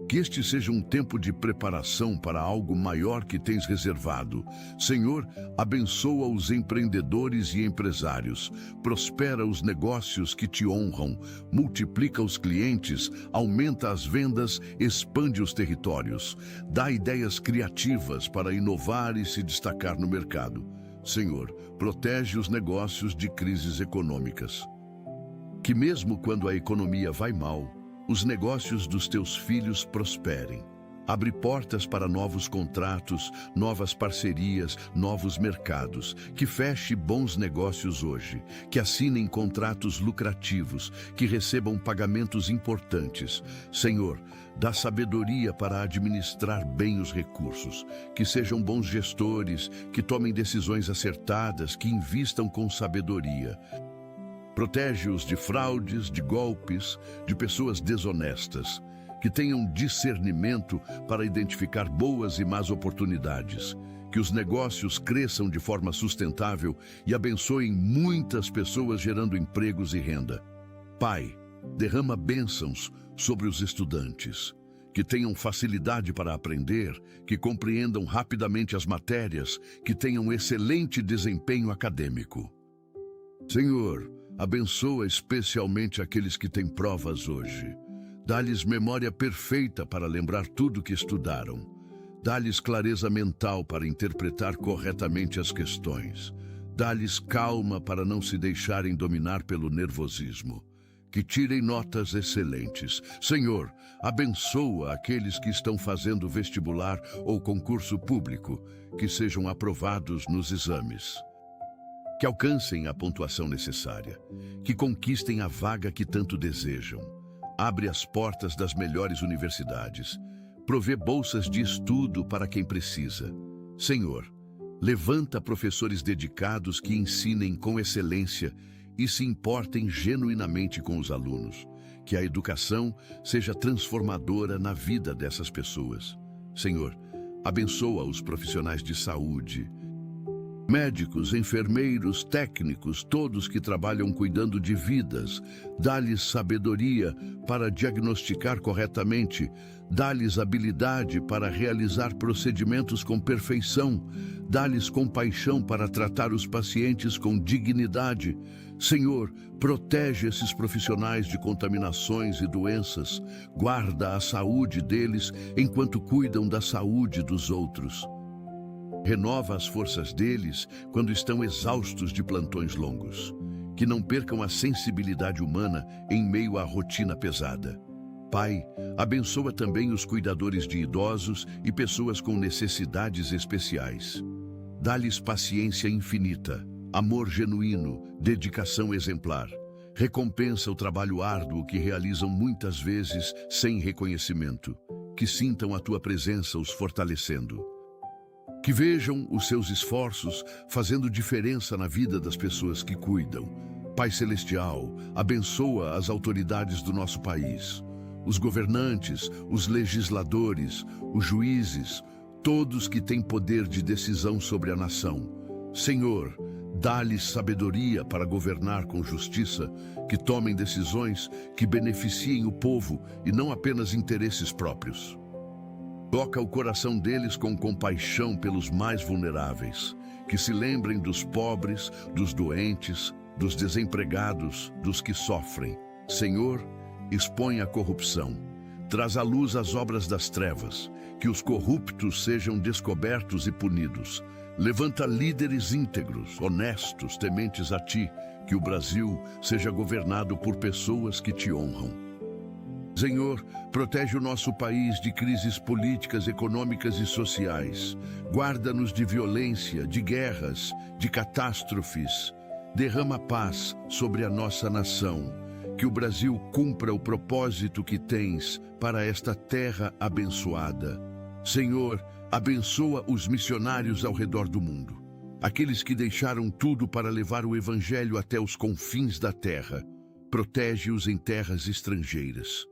Que este seja um tempo de preparação para algo maior que tens reservado. Senhor, abençoa os empreendedores e empresários, prospera os negócios que te honram, multiplica os clientes, aumenta as vendas, expande os territórios, dá ideias criativas para inovar e se destacar no mercado. Senhor, protege os negócios de crises econômicas. Que mesmo quando a economia vai mal, os negócios dos teus filhos prosperem. Abre portas para novos contratos, novas parcerias, novos mercados. Que feche bons negócios hoje, que assinem contratos lucrativos, que recebam pagamentos importantes. Senhor, dá sabedoria para administrar bem os recursos, que sejam bons gestores, que tomem decisões acertadas, que invistam com sabedoria. Protege-os de fraudes, de golpes, de pessoas desonestas, que tenham discernimento para identificar boas e más oportunidades, que os negócios cresçam de forma sustentável e abençoem muitas pessoas, gerando empregos e renda. Pai, derrama bênçãos sobre os estudantes, que tenham facilidade para aprender, que compreendam rapidamente as matérias, que tenham excelente desempenho acadêmico. Senhor, abençoa especialmente aqueles que têm provas hoje. Dá-lhes memória perfeita para lembrar tudo que estudaram. Dá-lhes clareza mental para interpretar corretamente as questões. Dá-lhes calma para não se deixarem dominar pelo nervosismo. Que tirem notas excelentes. Senhor, abençoa aqueles que estão fazendo vestibular ou concurso público, que sejam aprovados nos exames. Que alcancem a pontuação necessária, que conquistem a vaga que tanto desejam. Abre as portas das melhores universidades, provê bolsas de estudo para quem precisa. Senhor, levanta professores dedicados que ensinem com excelência e se importem genuinamente com os alunos. Que a educação seja transformadora na vida dessas pessoas. Senhor, abençoa os profissionais de saúde, médicos, enfermeiros, técnicos, todos que trabalham cuidando de vidas. Dá-lhes sabedoria para diagnosticar corretamente. Dá-lhes habilidade para realizar procedimentos com perfeição. Dá-lhes compaixão para tratar os pacientes com dignidade. Senhor, protege esses profissionais de contaminações e doenças. Guarda a saúde deles enquanto cuidam da saúde dos outros. Renova as forças deles quando estão exaustos de plantões longos. Que não percam a sensibilidade humana em meio à rotina pesada. Pai, abençoa também os cuidadores de idosos e pessoas com necessidades especiais. Dá-lhes paciência infinita, amor genuíno, dedicação exemplar. Recompensa o trabalho árduo que realizam muitas vezes sem reconhecimento. Que sintam a tua presença os fortalecendo. Que vejam os seus esforços fazendo diferença na vida das pessoas que cuidam. Pai Celestial, abençoa as autoridades do nosso país, os governantes, os legisladores, os juízes, todos que têm poder de decisão sobre a nação. Senhor, dá-lhes sabedoria para governar com justiça, que tomem decisões que beneficiem o povo e não apenas interesses próprios. Toca o coração deles com compaixão pelos mais vulneráveis, que se lembrem dos pobres, dos doentes, dos desempregados, dos que sofrem. Senhor, expõe a corrupção, Traz à luz as obras das trevas, que os corruptos sejam descobertos e punidos. Levanta líderes íntegros, honestos, tementes a ti, que o Brasil seja governado por pessoas que te honram. Senhor, protege o nosso país de crises políticas, econômicas e sociais. Guarda-nos de violência, de guerras, de catástrofes. Derrama paz sobre a nossa nação. Que o Brasil cumpra o propósito que tens para esta terra abençoada. Senhor, abençoa os missionários ao redor do mundo. Aqueles que deixaram tudo para levar o Evangelho até os confins da terra. Protege-os em terras estrangeiras.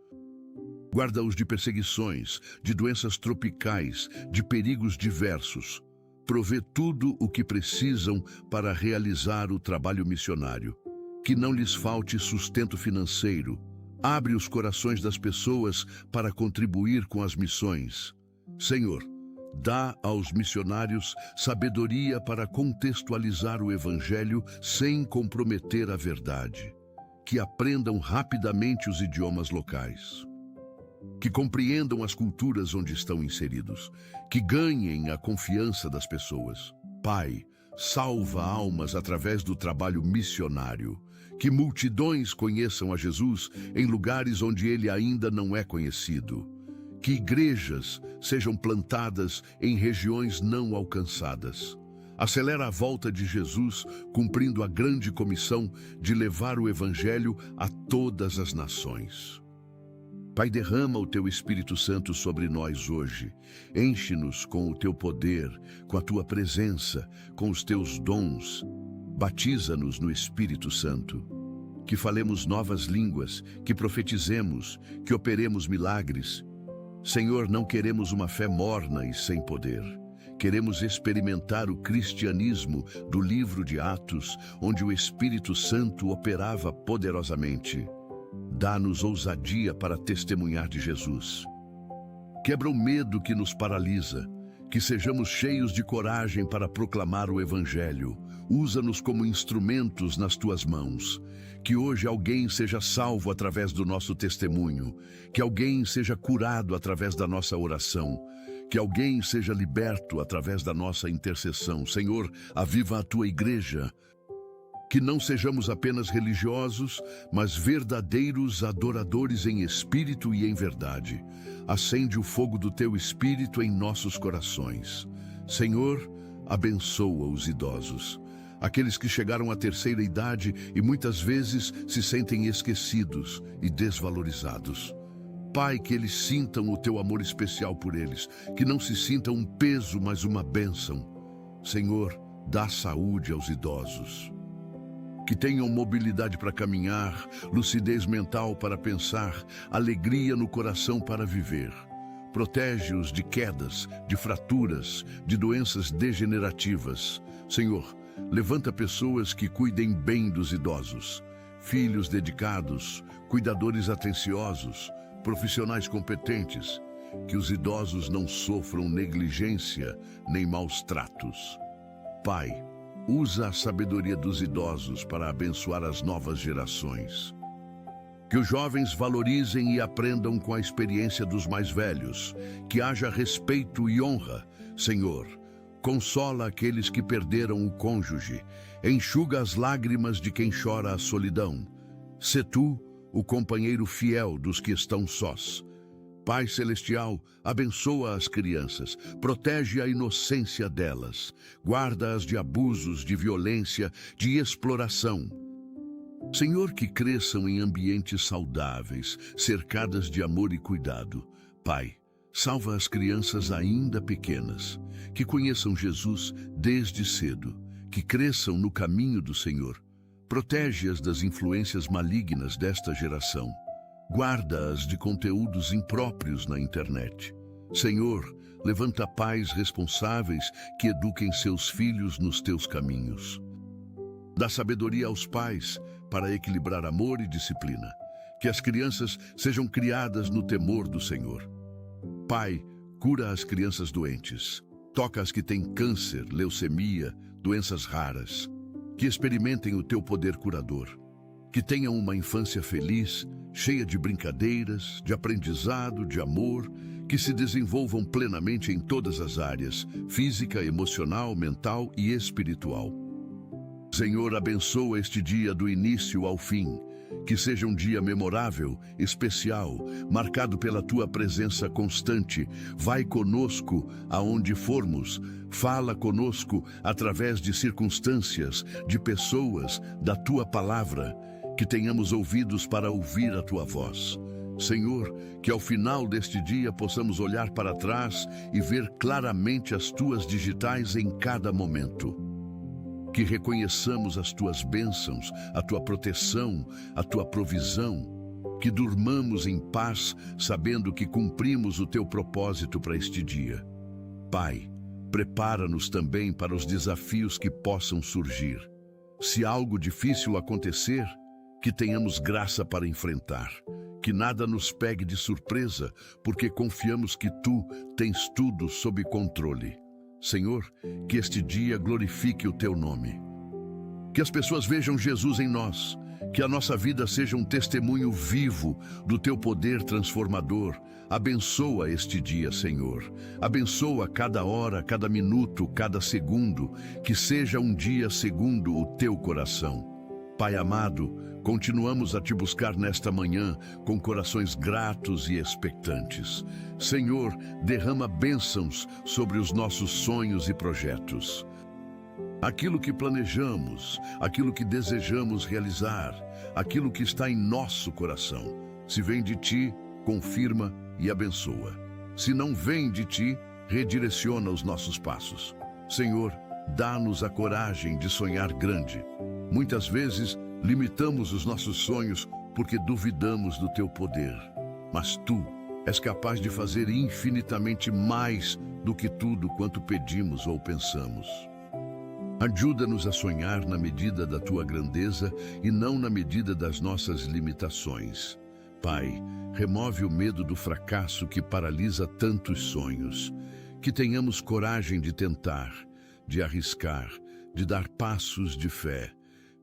Guarda-os de perseguições, de doenças tropicais, de perigos diversos. Provê tudo o que precisam para realizar o trabalho missionário. Que não lhes falte sustento financeiro. Abre os corações das pessoas para contribuir com as missões. Senhor, dá aos missionários sabedoria para contextualizar o Evangelho sem comprometer a verdade. Que aprendam rapidamente os idiomas locais. Que compreendam as culturas onde estão inseridos. Que ganhem a confiança das pessoas. Pai, salva almas através do trabalho missionário. Que multidões conheçam a Jesus em lugares onde ele ainda não é conhecido. Que igrejas sejam plantadas em regiões não alcançadas. Acelera a volta de Jesus, cumprindo a grande comissão de levar o Evangelho a todas as nações. Pai, derrama o Teu Espírito Santo sobre nós hoje. Enche-nos com o Teu poder, com a Tua presença, com os Teus dons. Batiza-nos no Espírito Santo. Que falemos novas línguas, que profetizemos, que operemos milagres. Senhor, não queremos uma fé morna e sem poder. Queremos experimentar o cristianismo do livro de Atos, onde o Espírito Santo operava poderosamente. Dá-nos ousadia para testemunhar de Jesus. Quebra o medo que nos paralisa. Que sejamos cheios de coragem para proclamar o Evangelho. Usa-nos como instrumentos nas Tuas mãos. Que hoje alguém seja salvo através do nosso testemunho. Que alguém seja curado através da nossa oração. Que alguém seja liberto através da nossa intercessão. Senhor, aviva a Tua igreja. Que não sejamos apenas religiosos, mas verdadeiros adoradores em espírito e em verdade. Acende o fogo do Teu Espírito em nossos corações. Senhor, abençoa os idosos, aqueles que chegaram à terceira idade e muitas vezes se sentem esquecidos e desvalorizados. Pai, que eles sintam o Teu amor especial por eles, que não se sintam um peso, mas uma bênção. Senhor, dá saúde aos idosos. Que tenham mobilidade para caminhar, lucidez mental para pensar, alegria no coração para viver. Protege-os de quedas, de fraturas, de doenças degenerativas. Senhor, levanta pessoas que cuidem bem dos idosos. Filhos dedicados, cuidadores atenciosos, profissionais competentes. Que os idosos não sofram negligência nem maus tratos. Pai, usa a sabedoria dos idosos para abençoar as novas gerações. Que os jovens valorizem e aprendam com a experiência dos mais velhos. Que haja respeito e honra. Senhor, consola aqueles que perderam o cônjuge. Enxuga as lágrimas de quem chora a solidão. Sê Tu o companheiro fiel dos que estão sós. Pai Celestial, abençoa as crianças, protege a inocência delas, guarda-as de abusos, de violência, de exploração. Senhor, que cresçam em ambientes saudáveis, cercadas de amor e cuidado. Pai, salva as crianças ainda pequenas, que conheçam Jesus desde cedo, que cresçam no caminho do Senhor. Protege-as das influências malignas desta geração. Guarda-as de conteúdos impróprios na internet. Senhor, levanta pais responsáveis que eduquem seus filhos nos Teus caminhos. Dá sabedoria aos pais para equilibrar amor e disciplina. Que as crianças sejam criadas no temor do Senhor. Pai, cura as crianças doentes. Toca as que têm câncer, leucemia, doenças raras. Que experimentem o Teu poder curador. Que tenham uma infância feliz, cheia de brincadeiras, de aprendizado, de amor, que se desenvolvam plenamente em todas as áreas, física, emocional, mental e espiritual. Senhor, abençoa este dia do início ao fim, que seja um dia memorável, especial, marcado pela Tua presença constante. Vai conosco aonde formos, fala conosco através de circunstâncias, de pessoas, da Tua palavra, que tenhamos ouvidos para ouvir a Tua voz. Senhor, que ao final deste dia possamos olhar para trás e ver claramente as Tuas digitais em cada momento. Que reconheçamos as Tuas bênçãos, a Tua proteção, a Tua provisão. Que durmamos em paz, sabendo que cumprimos o Teu propósito para este dia. Pai, prepara-nos também para os desafios que possam surgir. Se algo difícil acontecer, que tenhamos graça para enfrentar. Que nada nos pegue de surpresa, porque confiamos que Tu tens tudo sob controle. Senhor, que este dia glorifique o Teu nome. Que as pessoas vejam Jesus em nós, que a nossa vida seja um testemunho vivo do Teu poder transformador. Abençoa este dia, Senhor. Abençoa cada hora, cada minuto, cada segundo, que seja um dia segundo o Teu coração. Pai amado, continuamos a Te buscar nesta manhã com corações gratos e expectantes. Senhor, derrama bênçãos sobre os nossos sonhos e projetos. Aquilo que planejamos, aquilo que desejamos realizar, aquilo que está em nosso coração, se vem de Ti, confirma e abençoa. Se não vem de Ti, redireciona os nossos passos. Senhor, dá-nos a coragem de sonhar grande. Muitas vezes, limitamos os nossos sonhos porque duvidamos do Teu poder. Mas Tu és capaz de fazer infinitamente mais do que tudo quanto pedimos ou pensamos. Ajuda-nos a sonhar na medida da Tua grandeza e não na medida das nossas limitações. Pai, remove o medo do fracasso que paralisa tantos sonhos. Que tenhamos coragem de tentar, de arriscar, de dar passos de fé.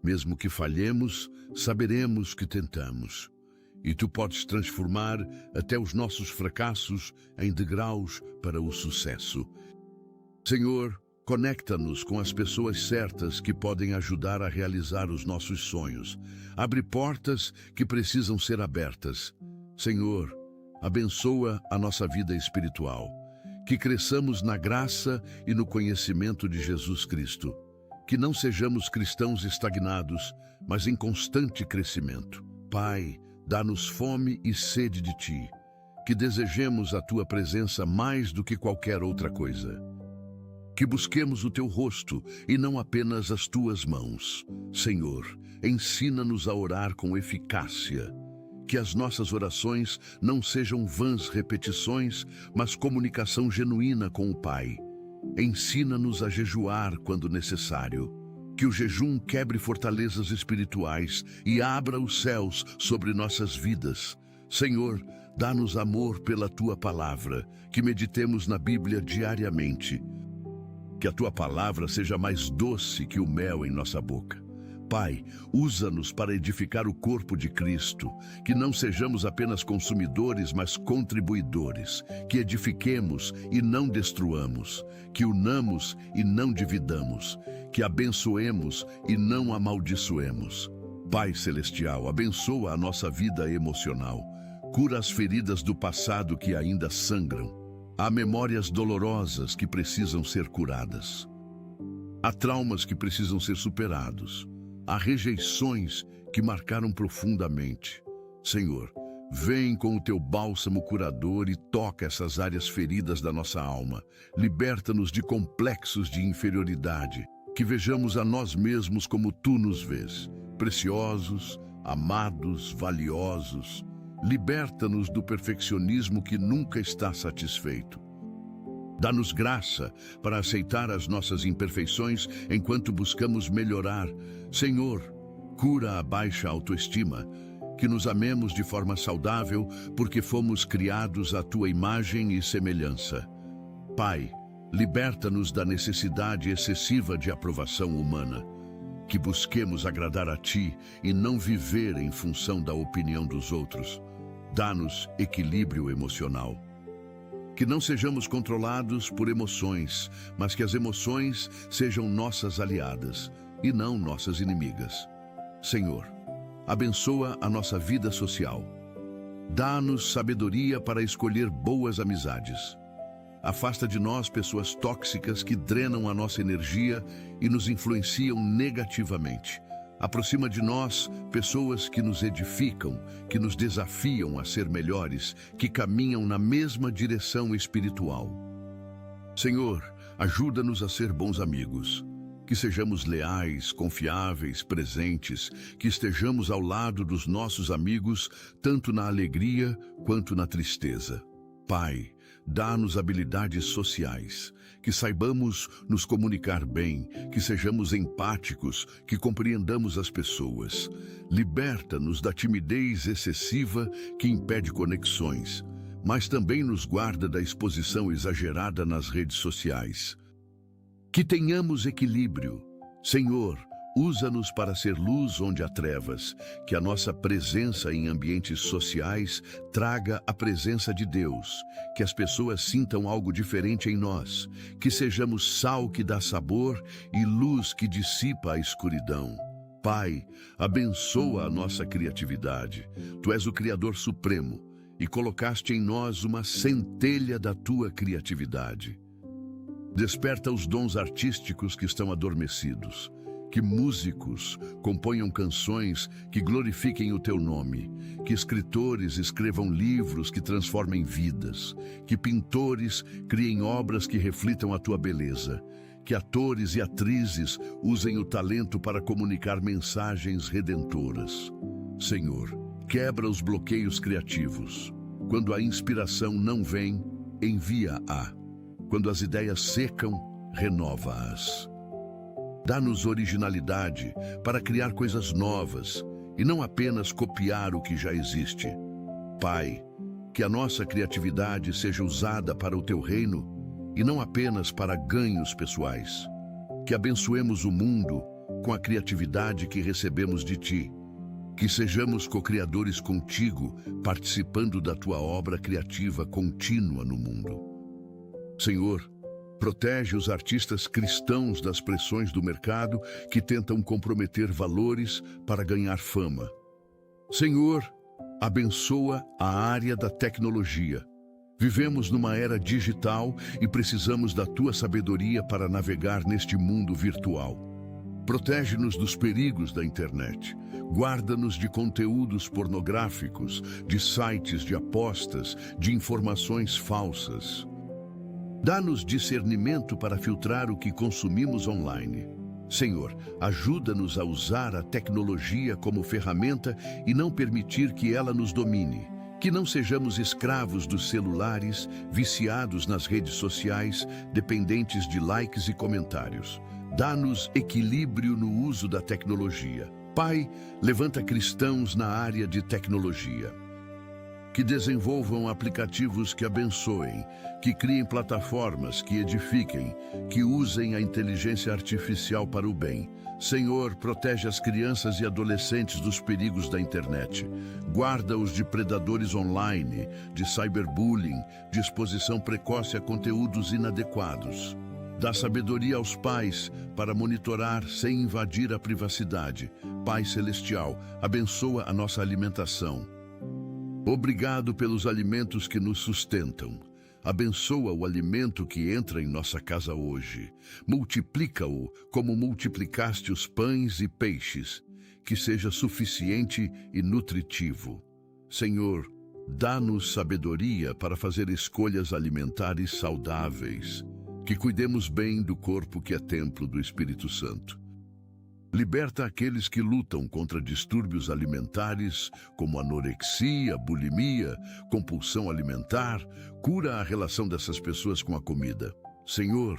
Mesmo que falhemos, saberemos que tentamos. E Tu podes transformar até os nossos fracassos em degraus para o sucesso. Senhor, conecta-nos com as pessoas certas que podem ajudar a realizar os nossos sonhos. Abre portas que precisam ser abertas. Senhor, abençoa a nossa vida espiritual. Que cresçamos na graça e no conhecimento de Jesus Cristo. Que não sejamos cristãos estagnados, mas em constante crescimento. Pai, dá-nos fome e sede de Ti. Que desejemos a Tua presença mais do que qualquer outra coisa. Que busquemos o Teu rosto e não apenas as Tuas mãos. Senhor, ensina-nos a orar com eficácia. Que as nossas orações não sejam vãs repetições, mas comunicação genuína com o Pai. Ensina-nos a jejuar quando necessário. Que o jejum quebre fortalezas espirituais e abra os céus sobre nossas vidas. Senhor, dá-nos amor pela Tua palavra, que meditemos na Bíblia diariamente. Que a Tua palavra seja mais doce que o mel em nossa boca. Pai, usa-nos para edificar o corpo de Cristo, que não sejamos apenas consumidores, mas contribuidores, que edifiquemos e não destruamos, que unamos e não dividamos, que abençoemos e não amaldiçoemos. Pai Celestial, abençoa a nossa vida emocional, cura as feridas do passado que ainda sangram. Há memórias dolorosas que precisam ser curadas. Há traumas que precisam ser superados. Há rejeições que marcaram profundamente. Senhor, vem com o Teu bálsamo curador e toca essas áreas feridas da nossa alma. Liberta-nos de complexos de inferioridade. Que vejamos a nós mesmos como Tu nos vês, preciosos, amados, valiosos. Liberta-nos do perfeccionismo que nunca está satisfeito. Dá-nos graça para aceitar as nossas imperfeições enquanto buscamos melhorar. Senhor, cura a baixa autoestima, que nos amemos de forma saudável porque fomos criados à Tua imagem e semelhança. Pai, liberta-nos da necessidade excessiva de aprovação humana. que busquemos agradar a Ti e não viver em função da opinião dos outros. Dá-nos equilíbrio emocional. Que não sejamos controlados por emoções, mas que as emoções sejam nossas aliadas e não nossas inimigas. Senhor, abençoa a nossa vida social. Dá-nos sabedoria para escolher boas amizades. Afasta de nós pessoas tóxicas que drenam a nossa energia e nos influenciam negativamente. Aproxima de nós pessoas que nos edificam, que nos desafiam a ser melhores, que caminham na mesma direção espiritual. Senhor, ajuda-nos a ser bons amigos. Que sejamos leais, confiáveis, presentes, que estejamos ao lado dos nossos amigos, tanto na alegria quanto na tristeza. Pai, dá-nos habilidades sociais, que saibamos nos comunicar bem, que sejamos empáticos, que compreendamos as pessoas. Liberta-nos da timidez excessiva que impede conexões, mas também nos guarda da exposição exagerada nas redes sociais. Que tenhamos equilíbrio. Senhor, usa-nos para ser luz onde há trevas, que a nossa presença em ambientes sociais traga a presença de Deus, que as pessoas sintam algo diferente em nós, que sejamos sal que dá sabor e luz que dissipa a escuridão. Pai, abençoa a nossa criatividade. Tu és o Criador Supremo e colocaste em nós uma centelha da tua criatividade. Desperta os dons artísticos que estão adormecidos. Que músicos componham canções que glorifiquem o teu nome, que escritores escrevam livros que transformem vidas, que pintores criem obras que reflitam a tua beleza, que atores e atrizes usem o talento para comunicar mensagens redentoras. Senhor, quebra os bloqueios criativos. Quando a inspiração não vem, envia-a. Quando as ideias secam, renova-as. Dá-nos originalidade para criar coisas novas e não apenas copiar o que já existe. Pai, que a nossa criatividade seja usada para o teu reino e não apenas para ganhos pessoais. Que abençoemos o mundo com a criatividade que recebemos de ti. Que sejamos co-criadores contigo, participando da tua obra criativa contínua no mundo. Senhor, protege os artistas cristãos das pressões do mercado que tentam comprometer valores para ganhar fama. Senhor, abençoa a área da tecnologia. Vivemos numa era digital e precisamos da tua sabedoria para navegar neste mundo virtual. Protege-nos dos perigos da internet. Guarda-nos de conteúdos pornográficos, de sites de apostas, de informações falsas. Dá-nos discernimento para filtrar o que consumimos online. Senhor, ajuda-nos a usar a tecnologia como ferramenta e não permitir que ela nos domine. Que não sejamos escravos dos celulares, viciados nas redes sociais, dependentes de likes e comentários. Dá-nos equilíbrio no uso da tecnologia. Pai, levanta cristãos na área de tecnologia. Que desenvolvam aplicativos que abençoem, que criem plataformas que edifiquem, que usem a inteligência artificial para o bem. Senhor, protege as crianças e adolescentes dos perigos da internet. Guarda-os de predadores online, de cyberbullying, de exposição precoce a conteúdos inadequados. Dá sabedoria aos pais para monitorar sem invadir a privacidade. Pai Celestial, abençoa a nossa alimentação. Obrigado pelos alimentos que nos sustentam. Abençoa o alimento que entra em nossa casa hoje. Multiplica-o como multiplicaste os pães e peixes, que seja suficiente e nutritivo. Senhor, dá-nos sabedoria para fazer escolhas alimentares saudáveis, que cuidemos bem do corpo que é templo do Espírito Santo. Liberta aqueles que lutam contra distúrbios alimentares, como anorexia, bulimia, compulsão alimentar. Cura a relação dessas pessoas com a comida. Senhor,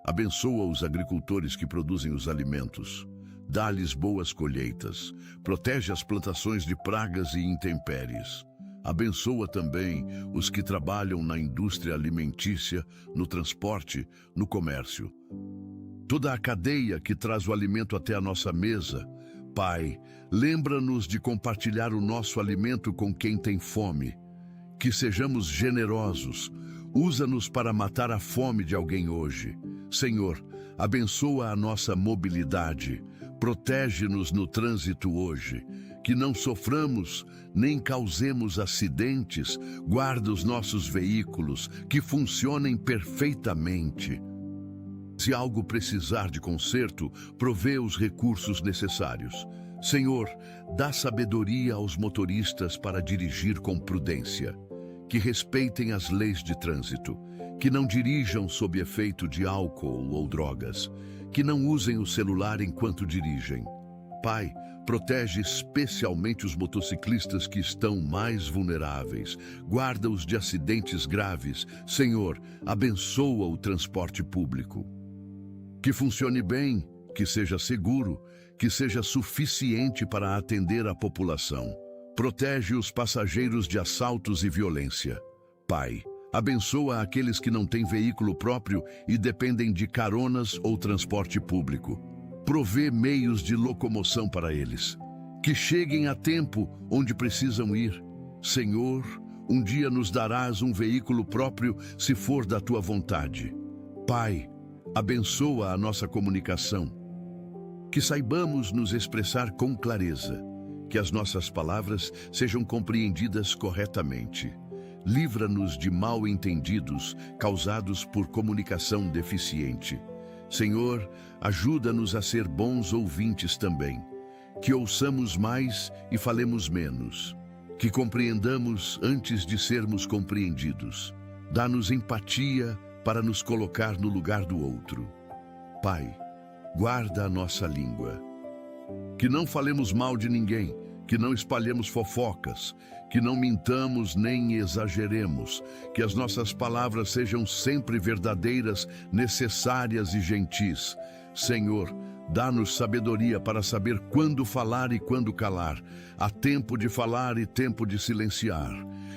abençoa os agricultores que produzem os alimentos. Dá-lhes boas colheitas. Protege as plantações de pragas e intempéries. Abençoa também os que trabalham na indústria alimentícia, no transporte, no comércio. toda a cadeia que traz o alimento até a nossa mesa. Pai, lembra-nos de compartilhar o nosso alimento com quem tem fome. Que sejamos generosos. Usa-nos para matar a fome de alguém hoje. Senhor, abençoa a nossa mobilidade. Protege-nos no trânsito hoje. Que não soframos, nem causemos acidentes. Guarda os nossos veículos, que funcionem perfeitamente. Se algo precisar de conserto, provê os recursos necessários. Senhor, dá sabedoria aos motoristas para dirigir com prudência. Que respeitem as leis de trânsito. Que não dirijam sob efeito de álcool ou drogas. Que não usem o celular enquanto dirigem. Pai, protege especialmente os motociclistas que estão mais vulneráveis. Guarda-os de acidentes graves. Senhor, abençoa o transporte público. Que funcione bem, que seja seguro, que seja suficiente para atender a população. Protege os passageiros de assaltos e violência. Pai, abençoa aqueles que não têm veículo próprio e dependem de caronas ou transporte público. Provê meios de locomoção para eles. Que cheguem a tempo onde precisam ir. Senhor, um dia nos darás um veículo próprio se for da tua vontade. Pai, abençoa a nossa comunicação. Que saibamos nos expressar com clareza. Que as nossas palavras sejam compreendidas corretamente. Livra-nos de mal-entendidos causados por comunicação deficiente. Senhor, ajuda-nos a ser bons ouvintes também. Que ouçamos mais e falemos menos. Que compreendamos antes de sermos compreendidos. Dá-nos empatia para nos colocar no lugar do outro. Pai, guarda a nossa língua. Que não falemos mal de ninguém, que não espalhemos fofocas, que não mintamos nem exageremos, que as nossas palavras sejam sempre verdadeiras, necessárias e gentis. Senhor, dá-nos sabedoria para saber quando falar e quando calar, há tempo de falar e tempo de silenciar.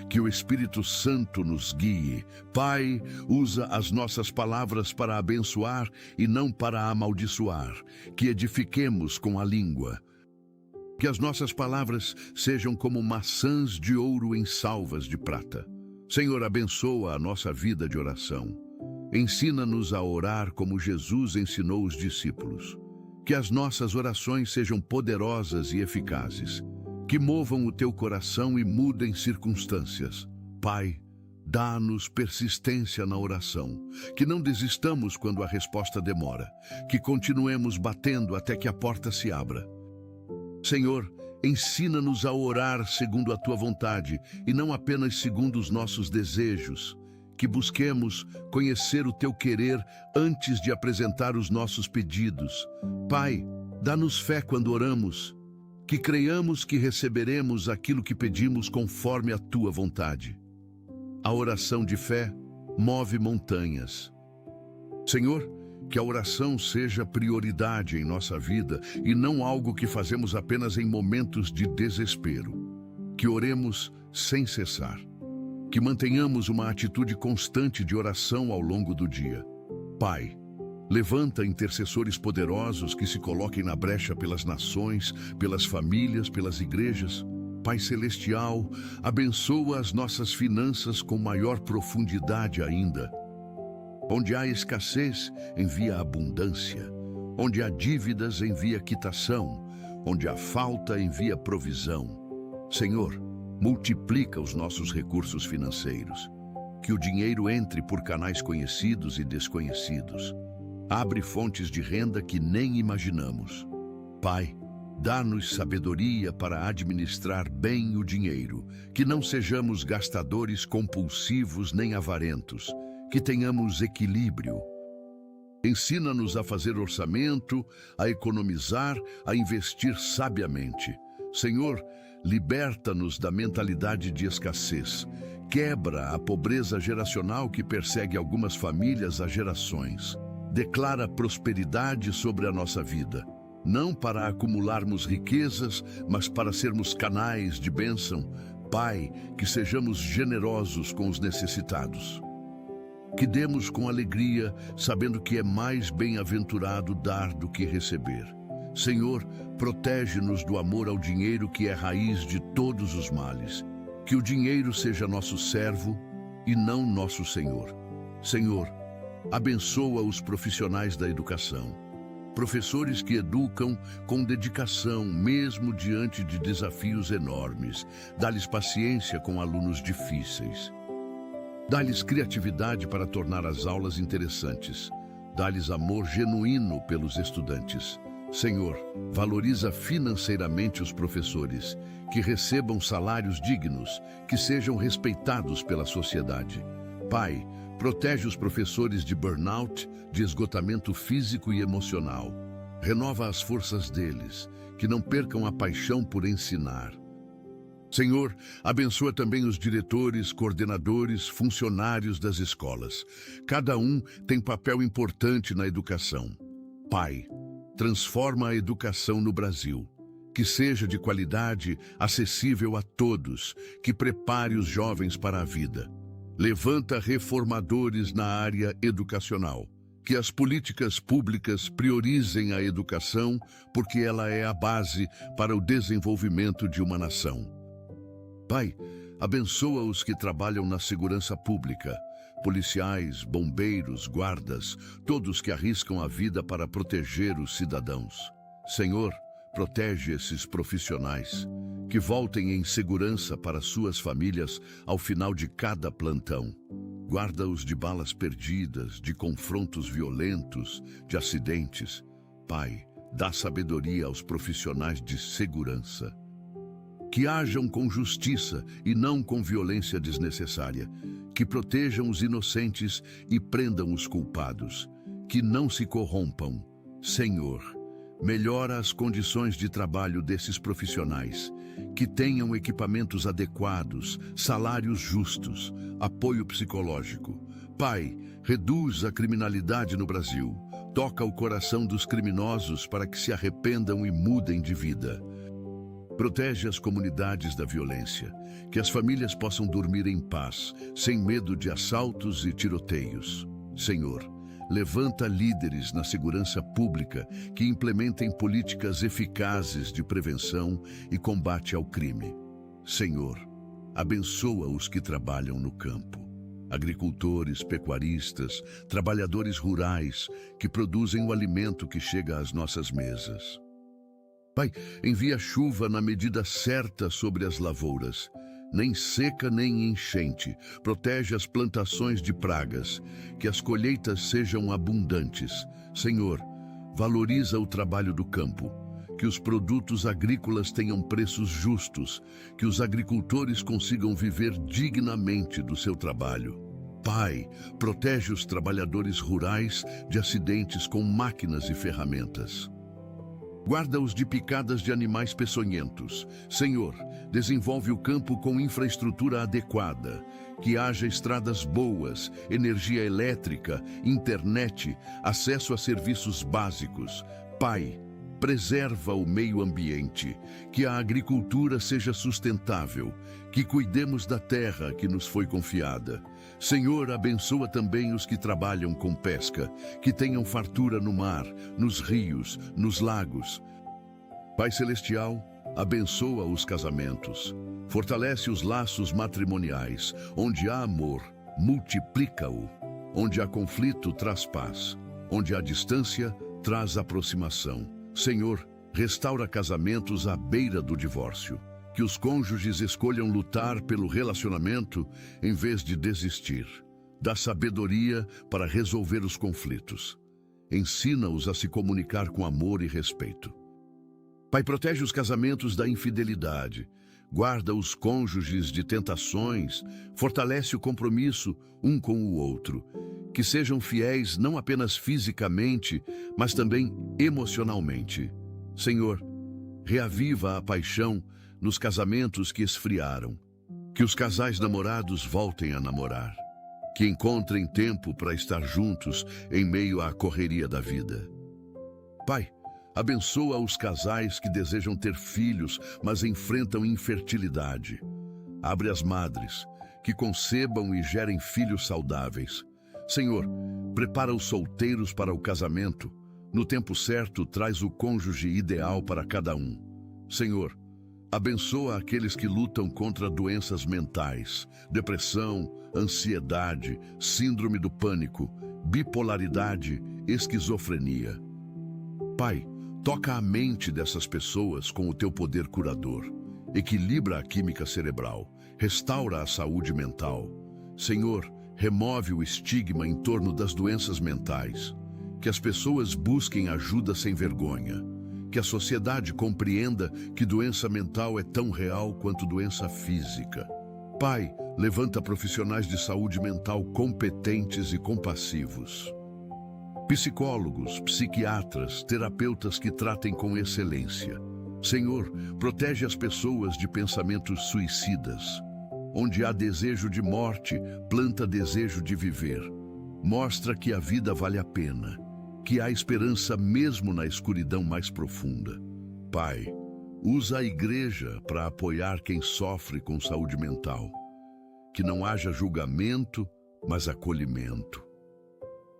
Que o Espírito Santo nos guie. Pai, usa as nossas palavras para abençoar e não para amaldiçoar. Que edifiquemos com a língua. Que as nossas palavras sejam como maçãs de ouro em salvas de prata. Senhor, abençoa a nossa vida de oração. Ensina-nos a orar como Jesus ensinou os discípulos. Que as nossas orações sejam poderosas e eficazes. Que movam o teu coração e mudem circunstâncias. Pai, dá-nos persistência na oração. Que não desistamos quando a resposta demora. Que continuemos batendo até que a porta se abra. Senhor, ensina-nos a orar segundo a tua vontade e não apenas segundo os nossos desejos. Que busquemos conhecer o teu querer antes de apresentar os nossos pedidos. Pai, dá-nos fé quando oramos. Que creiamos que receberemos aquilo que pedimos conforme a tua vontade. A oração de fé move montanhas. Senhor, que a oração seja prioridade em nossa vida e não algo que fazemos apenas em momentos de desespero. Que oremos sem cessar. Que mantenhamos uma atitude constante de oração ao longo do dia. Pai, levanta intercessores poderosos que se coloquem na brecha pelas nações, pelas famílias, pelas igrejas. Pai Celestial, abençoa as nossas finanças com maior profundidade ainda. Onde há escassez, envia abundância. Onde há dívidas, envia quitação. Onde há falta, envia provisão. Senhor, multiplica os nossos recursos financeiros. Que o dinheiro entre por canais conhecidos e desconhecidos. Abre fontes de renda que nem imaginamos. Pai, dá-nos sabedoria para administrar bem o dinheiro, que não sejamos gastadores compulsivos nem avarentos, que tenhamos equilíbrio. Ensina-nos a fazer orçamento, a economizar, a investir sabiamente. Senhor, liberta-nos da mentalidade de escassez. Quebra a pobreza geracional que persegue algumas famílias há gerações. Declara prosperidade sobre a nossa vida, não para acumularmos riquezas, mas para sermos canais de bênção. Pai, que sejamos generosos com os necessitados. Que demos com alegria, sabendo que é mais bem-aventurado dar do que receber. Senhor, protege-nos do amor ao dinheiro, que é raiz de todos os males. Que o dinheiro seja nosso servo e não nosso senhor. Senhor, abençoa os profissionais da educação. Professores que educam com dedicação, mesmo diante de desafios enormes. Dá-lhes paciência com alunos difíceis. Dá-lhes criatividade para tornar as aulas interessantes. Dá-lhes amor genuíno pelos estudantes. Senhor, valoriza financeiramente os professores, que recebam salários dignos, que sejam respeitados pela sociedade. Pai, protege os professores de burnout, de esgotamento físico e emocional. Renova as forças deles, que não percam a paixão por ensinar. Senhor, abençoa também os diretores, coordenadores, funcionários das escolas. Cada um tem papel importante na educação. Pai, transforma a educação no Brasil. Que seja de qualidade, acessível a todos, que prepare os jovens para a vida. Levanta reformadores na área educacional. Que as políticas públicas priorizem a educação, porque ela é a base para o desenvolvimento de uma nação. Pai, abençoa os que trabalham na segurança pública, policiais, bombeiros, guardas, todos que arriscam a vida para proteger os cidadãos. Senhor, protege esses profissionais, que voltem em segurança para suas famílias ao final de cada plantão. Guarda-os de balas perdidas, de confrontos violentos, de acidentes. Pai, dá sabedoria aos profissionais de segurança. Que hajam com justiça e não com violência desnecessária. Que protejam os inocentes e prendam os culpados. Que não se corrompam. Senhor, melhora as condições de trabalho desses profissionais. Que tenham equipamentos adequados, salários justos, apoio psicológico. Pai, reduz a criminalidade no Brasil. Toca o coração dos criminosos para que se arrependam e mudem de vida. Protege as comunidades da violência, que as famílias possam dormir em paz, sem medo de assaltos e tiroteios. Senhor, levanta líderes na segurança pública que implementem políticas eficazes de prevenção e combate ao crime. Senhor, abençoa os que trabalham no campo. Agricultores, pecuaristas, trabalhadores rurais que produzem o alimento que chega às nossas mesas. Pai, envia chuva na medida certa sobre as lavouras, nem seca nem enchente. Protege as plantações de pragas, que as colheitas sejam abundantes. Senhor, valoriza o trabalho do campo, que os produtos agrícolas tenham preços justos, que os agricultores consigam viver dignamente do seu trabalho. Pai, protege os trabalhadores rurais de acidentes com máquinas e ferramentas. Guarda-os de picadas de animais peçonhentos. Senhor, desenvolve o campo com infraestrutura adequada, que haja estradas boas, energia elétrica, internet, acesso a serviços básicos. Pai, preserva o meio ambiente, que a agricultura seja sustentável, que cuidemos da terra que nos foi confiada. Senhor, abençoa também os que trabalham com pesca, que tenham fartura no mar, nos rios, nos lagos. Pai Celestial, abençoa os casamentos, fortalece os laços matrimoniais. Onde há amor, multiplica-o. Onde há conflito, traz paz. Onde há distância, traz aproximação. Senhor, restaura casamentos à beira do divórcio. Que os cônjuges escolham lutar pelo relacionamento em vez de desistir. Dá sabedoria para resolver os conflitos. Ensina-os a se comunicar com amor e respeito. Pai, protege os casamentos da infidelidade. Guarda os cônjuges de tentações. Fortalece o compromisso um com o outro. Que sejam fiéis não apenas fisicamente, mas também emocionalmente. Senhor, reaviva a paixão nos casamentos que esfriaram. Que os casais namorados voltem a namorar. Que encontrem tempo para estar juntos em meio à correria da vida. Pai, abençoa os casais que desejam ter filhos, mas enfrentam infertilidade. Abre as madres, que concebam e gerem filhos saudáveis. Senhor, prepara os solteiros para o casamento. No tempo certo, traz o cônjuge ideal para cada um. Senhor, abençoa aqueles que lutam contra doenças mentais, depressão, ansiedade, síndrome do pânico, bipolaridade, esquizofrenia. Pai, toca a mente dessas pessoas com o teu poder curador. Equilibra a química cerebral, restaura a saúde mental. Senhor, remove o estigma em torno das doenças mentais. Que as pessoas busquem ajuda sem vergonha. Que a sociedade compreenda que doença mental é tão real quanto doença física. Pai, levanta profissionais de saúde mental competentes e compassivos. Psicólogos, psiquiatras, terapeutas que tratem com excelência. Senhor, protege as pessoas de pensamentos suicidas. Onde há desejo de morte, planta desejo de viver. Mostra que a vida vale a pena, que há esperança mesmo na escuridão mais profunda. Pai, usa a igreja para apoiar quem sofre com saúde mental. Que não haja julgamento, mas acolhimento.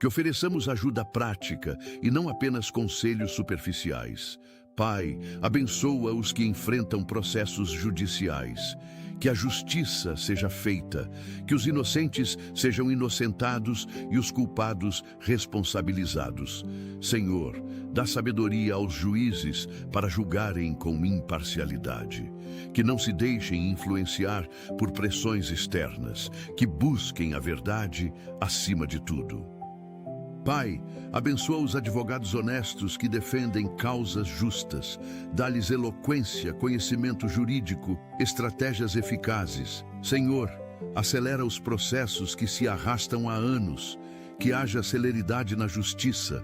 Que ofereçamos ajuda prática e não apenas conselhos superficiais. Pai, abençoa os que enfrentam processos judiciais. Que a justiça seja feita, que os inocentes sejam inocentados e os culpados responsabilizados. Senhor, dá sabedoria aos juízes para julgarem com imparcialidade. Que não se deixem influenciar por pressões externas, que busquem a verdade acima de tudo. Pai, abençoa os advogados honestos que defendem causas justas. Dá-lhes eloquência, conhecimento jurídico, estratégias eficazes. Senhor, acelera os processos que se arrastam há anos. Que haja celeridade na justiça.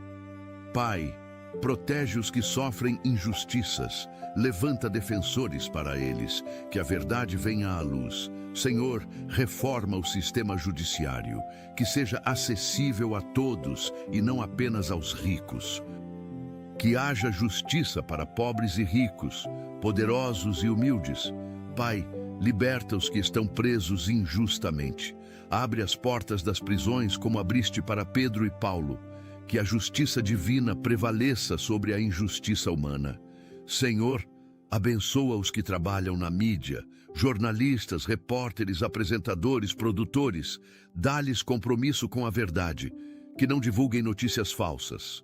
Pai, protege os que sofrem injustiças. Levanta defensores para eles. Que a verdade venha à luz. Senhor, reforma o sistema judiciário, que seja acessível a todos e não apenas aos ricos. Que haja justiça para pobres e ricos, poderosos e humildes. Pai, liberta os que estão presos injustamente. Abre as portas das prisões como abriste para Pedro e Paulo. Que a justiça divina prevaleça sobre a injustiça humana. Senhor, abençoa os que trabalham na mídia, jornalistas, repórteres, apresentadores, produtores. Dá-lhes compromisso com a verdade, que não divulguem notícias falsas.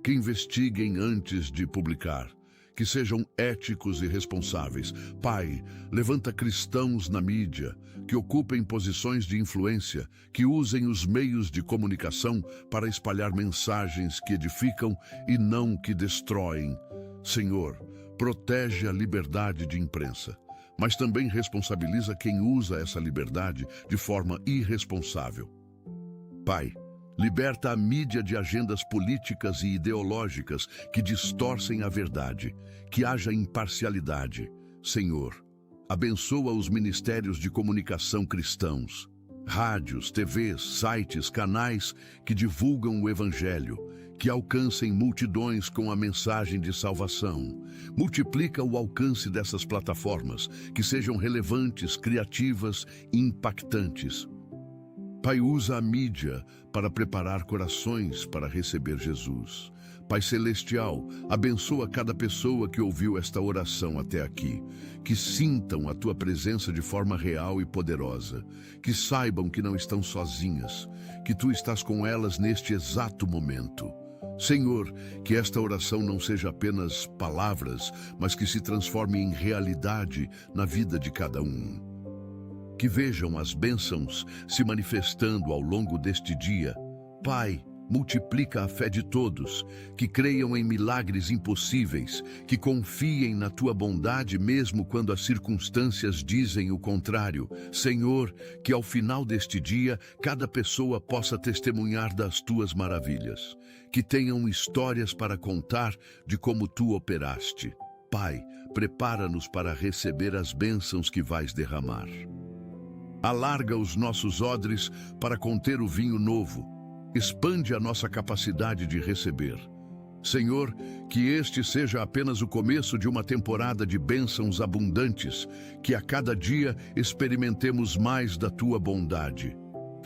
Que investiguem antes de publicar, que sejam éticos e responsáveis. Pai, levanta cristãos na mídia, que ocupem posições de influência, que usem os meios de comunicação para espalhar mensagens que edificam e não que destroem. Senhor, protege a liberdade de imprensa, mas também responsabiliza quem usa essa liberdade de forma irresponsável. Pai, liberta a mídia de agendas políticas e ideológicas que distorcem a verdade, que haja imparcialidade. Senhor, abençoa os ministérios de comunicação cristãos, rádios, TVs, sites, canais que divulgam o Evangelho, que alcancem multidões com a mensagem de salvação. Multiplica o alcance dessas plataformas, que sejam relevantes, criativas e impactantes. Pai, usa a mídia para preparar corações para receber Jesus. Pai Celestial, abençoa cada pessoa que ouviu esta oração até aqui, que sintam a Tua presença de forma real e poderosa, que saibam que não estão sozinhas, que Tu estás com elas neste exato momento. Senhor, que esta oração não seja apenas palavras, mas que se transforme em realidade na vida de cada um. Que vejam as bênçãos se manifestando ao longo deste dia. Pai, multiplica a fé de todos, que creiam em milagres impossíveis, que confiem na Tua bondade mesmo quando as circunstâncias dizem o contrário. Senhor, que ao final deste dia, cada pessoa possa testemunhar das Tuas maravilhas, que tenham histórias para contar de como Tu operaste. Pai, prepara-nos para receber as bênçãos que vais derramar. Alarga os nossos odres para conter o vinho novo. Expande a nossa capacidade de receber. Senhor, que este seja apenas o começo de uma temporada de bênçãos abundantes, que a cada dia experimentemos mais da Tua bondade.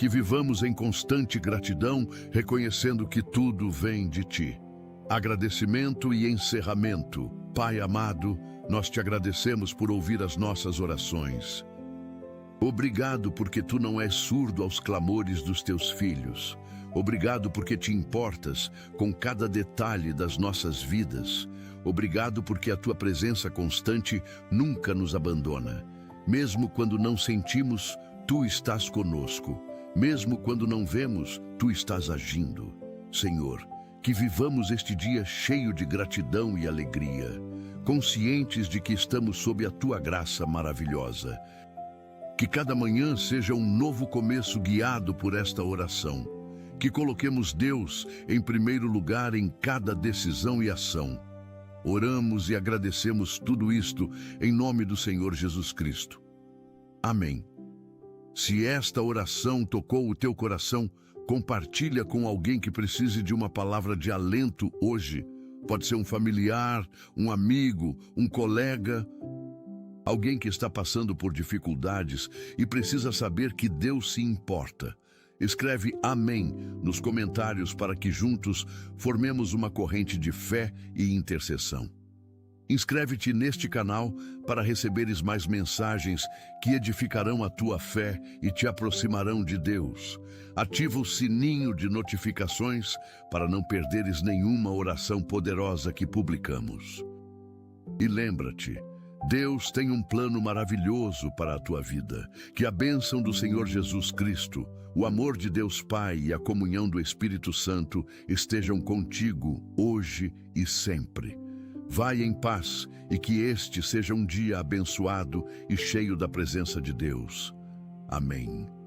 que vivamos em constante gratidão, reconhecendo que tudo vem de Ti. Agradecimento e encerramento. Pai amado, nós te agradecemos por ouvir as nossas orações. Obrigado porque Tu não és surdo aos clamores dos Teus filhos. Obrigado porque Te importas com cada detalhe das nossas vidas. Obrigado porque a Tua presença constante nunca nos abandona. Mesmo quando não sentimos, Tu estás conosco. Mesmo quando não vemos, Tu estás agindo. Senhor, que vivamos este dia cheio de gratidão e alegria, conscientes de que estamos sob a Tua graça maravilhosa. Que cada manhã seja um novo começo guiado por esta oração. Que coloquemos Deus em primeiro lugar em cada decisão e ação. Oramos e agradecemos tudo isto em nome do Senhor Jesus Cristo. Amém. Se esta oração tocou o teu coração, compartilha com alguém que precise de uma palavra de alento hoje. Pode ser um familiar, um amigo, um colega, alguém que está passando por dificuldades e precisa saber que Deus se importa. Escreve Amém nos comentários para que juntos formemos uma corrente de fé e intercessão. Inscreve-te neste canal para receberes mais mensagens que edificarão a tua fé e te aproximarão de Deus. Ativa o sininho de notificações para não perderes nenhuma oração poderosa que publicamos. E lembra-te, Deus tem um plano maravilhoso para a tua vida. Que a bênção do Senhor Jesus Cristo, o amor de Deus Pai e a comunhão do Espírito Santo estejam contigo hoje e sempre. Vai em paz e que este seja um dia abençoado e cheio da presença de Deus. Amém.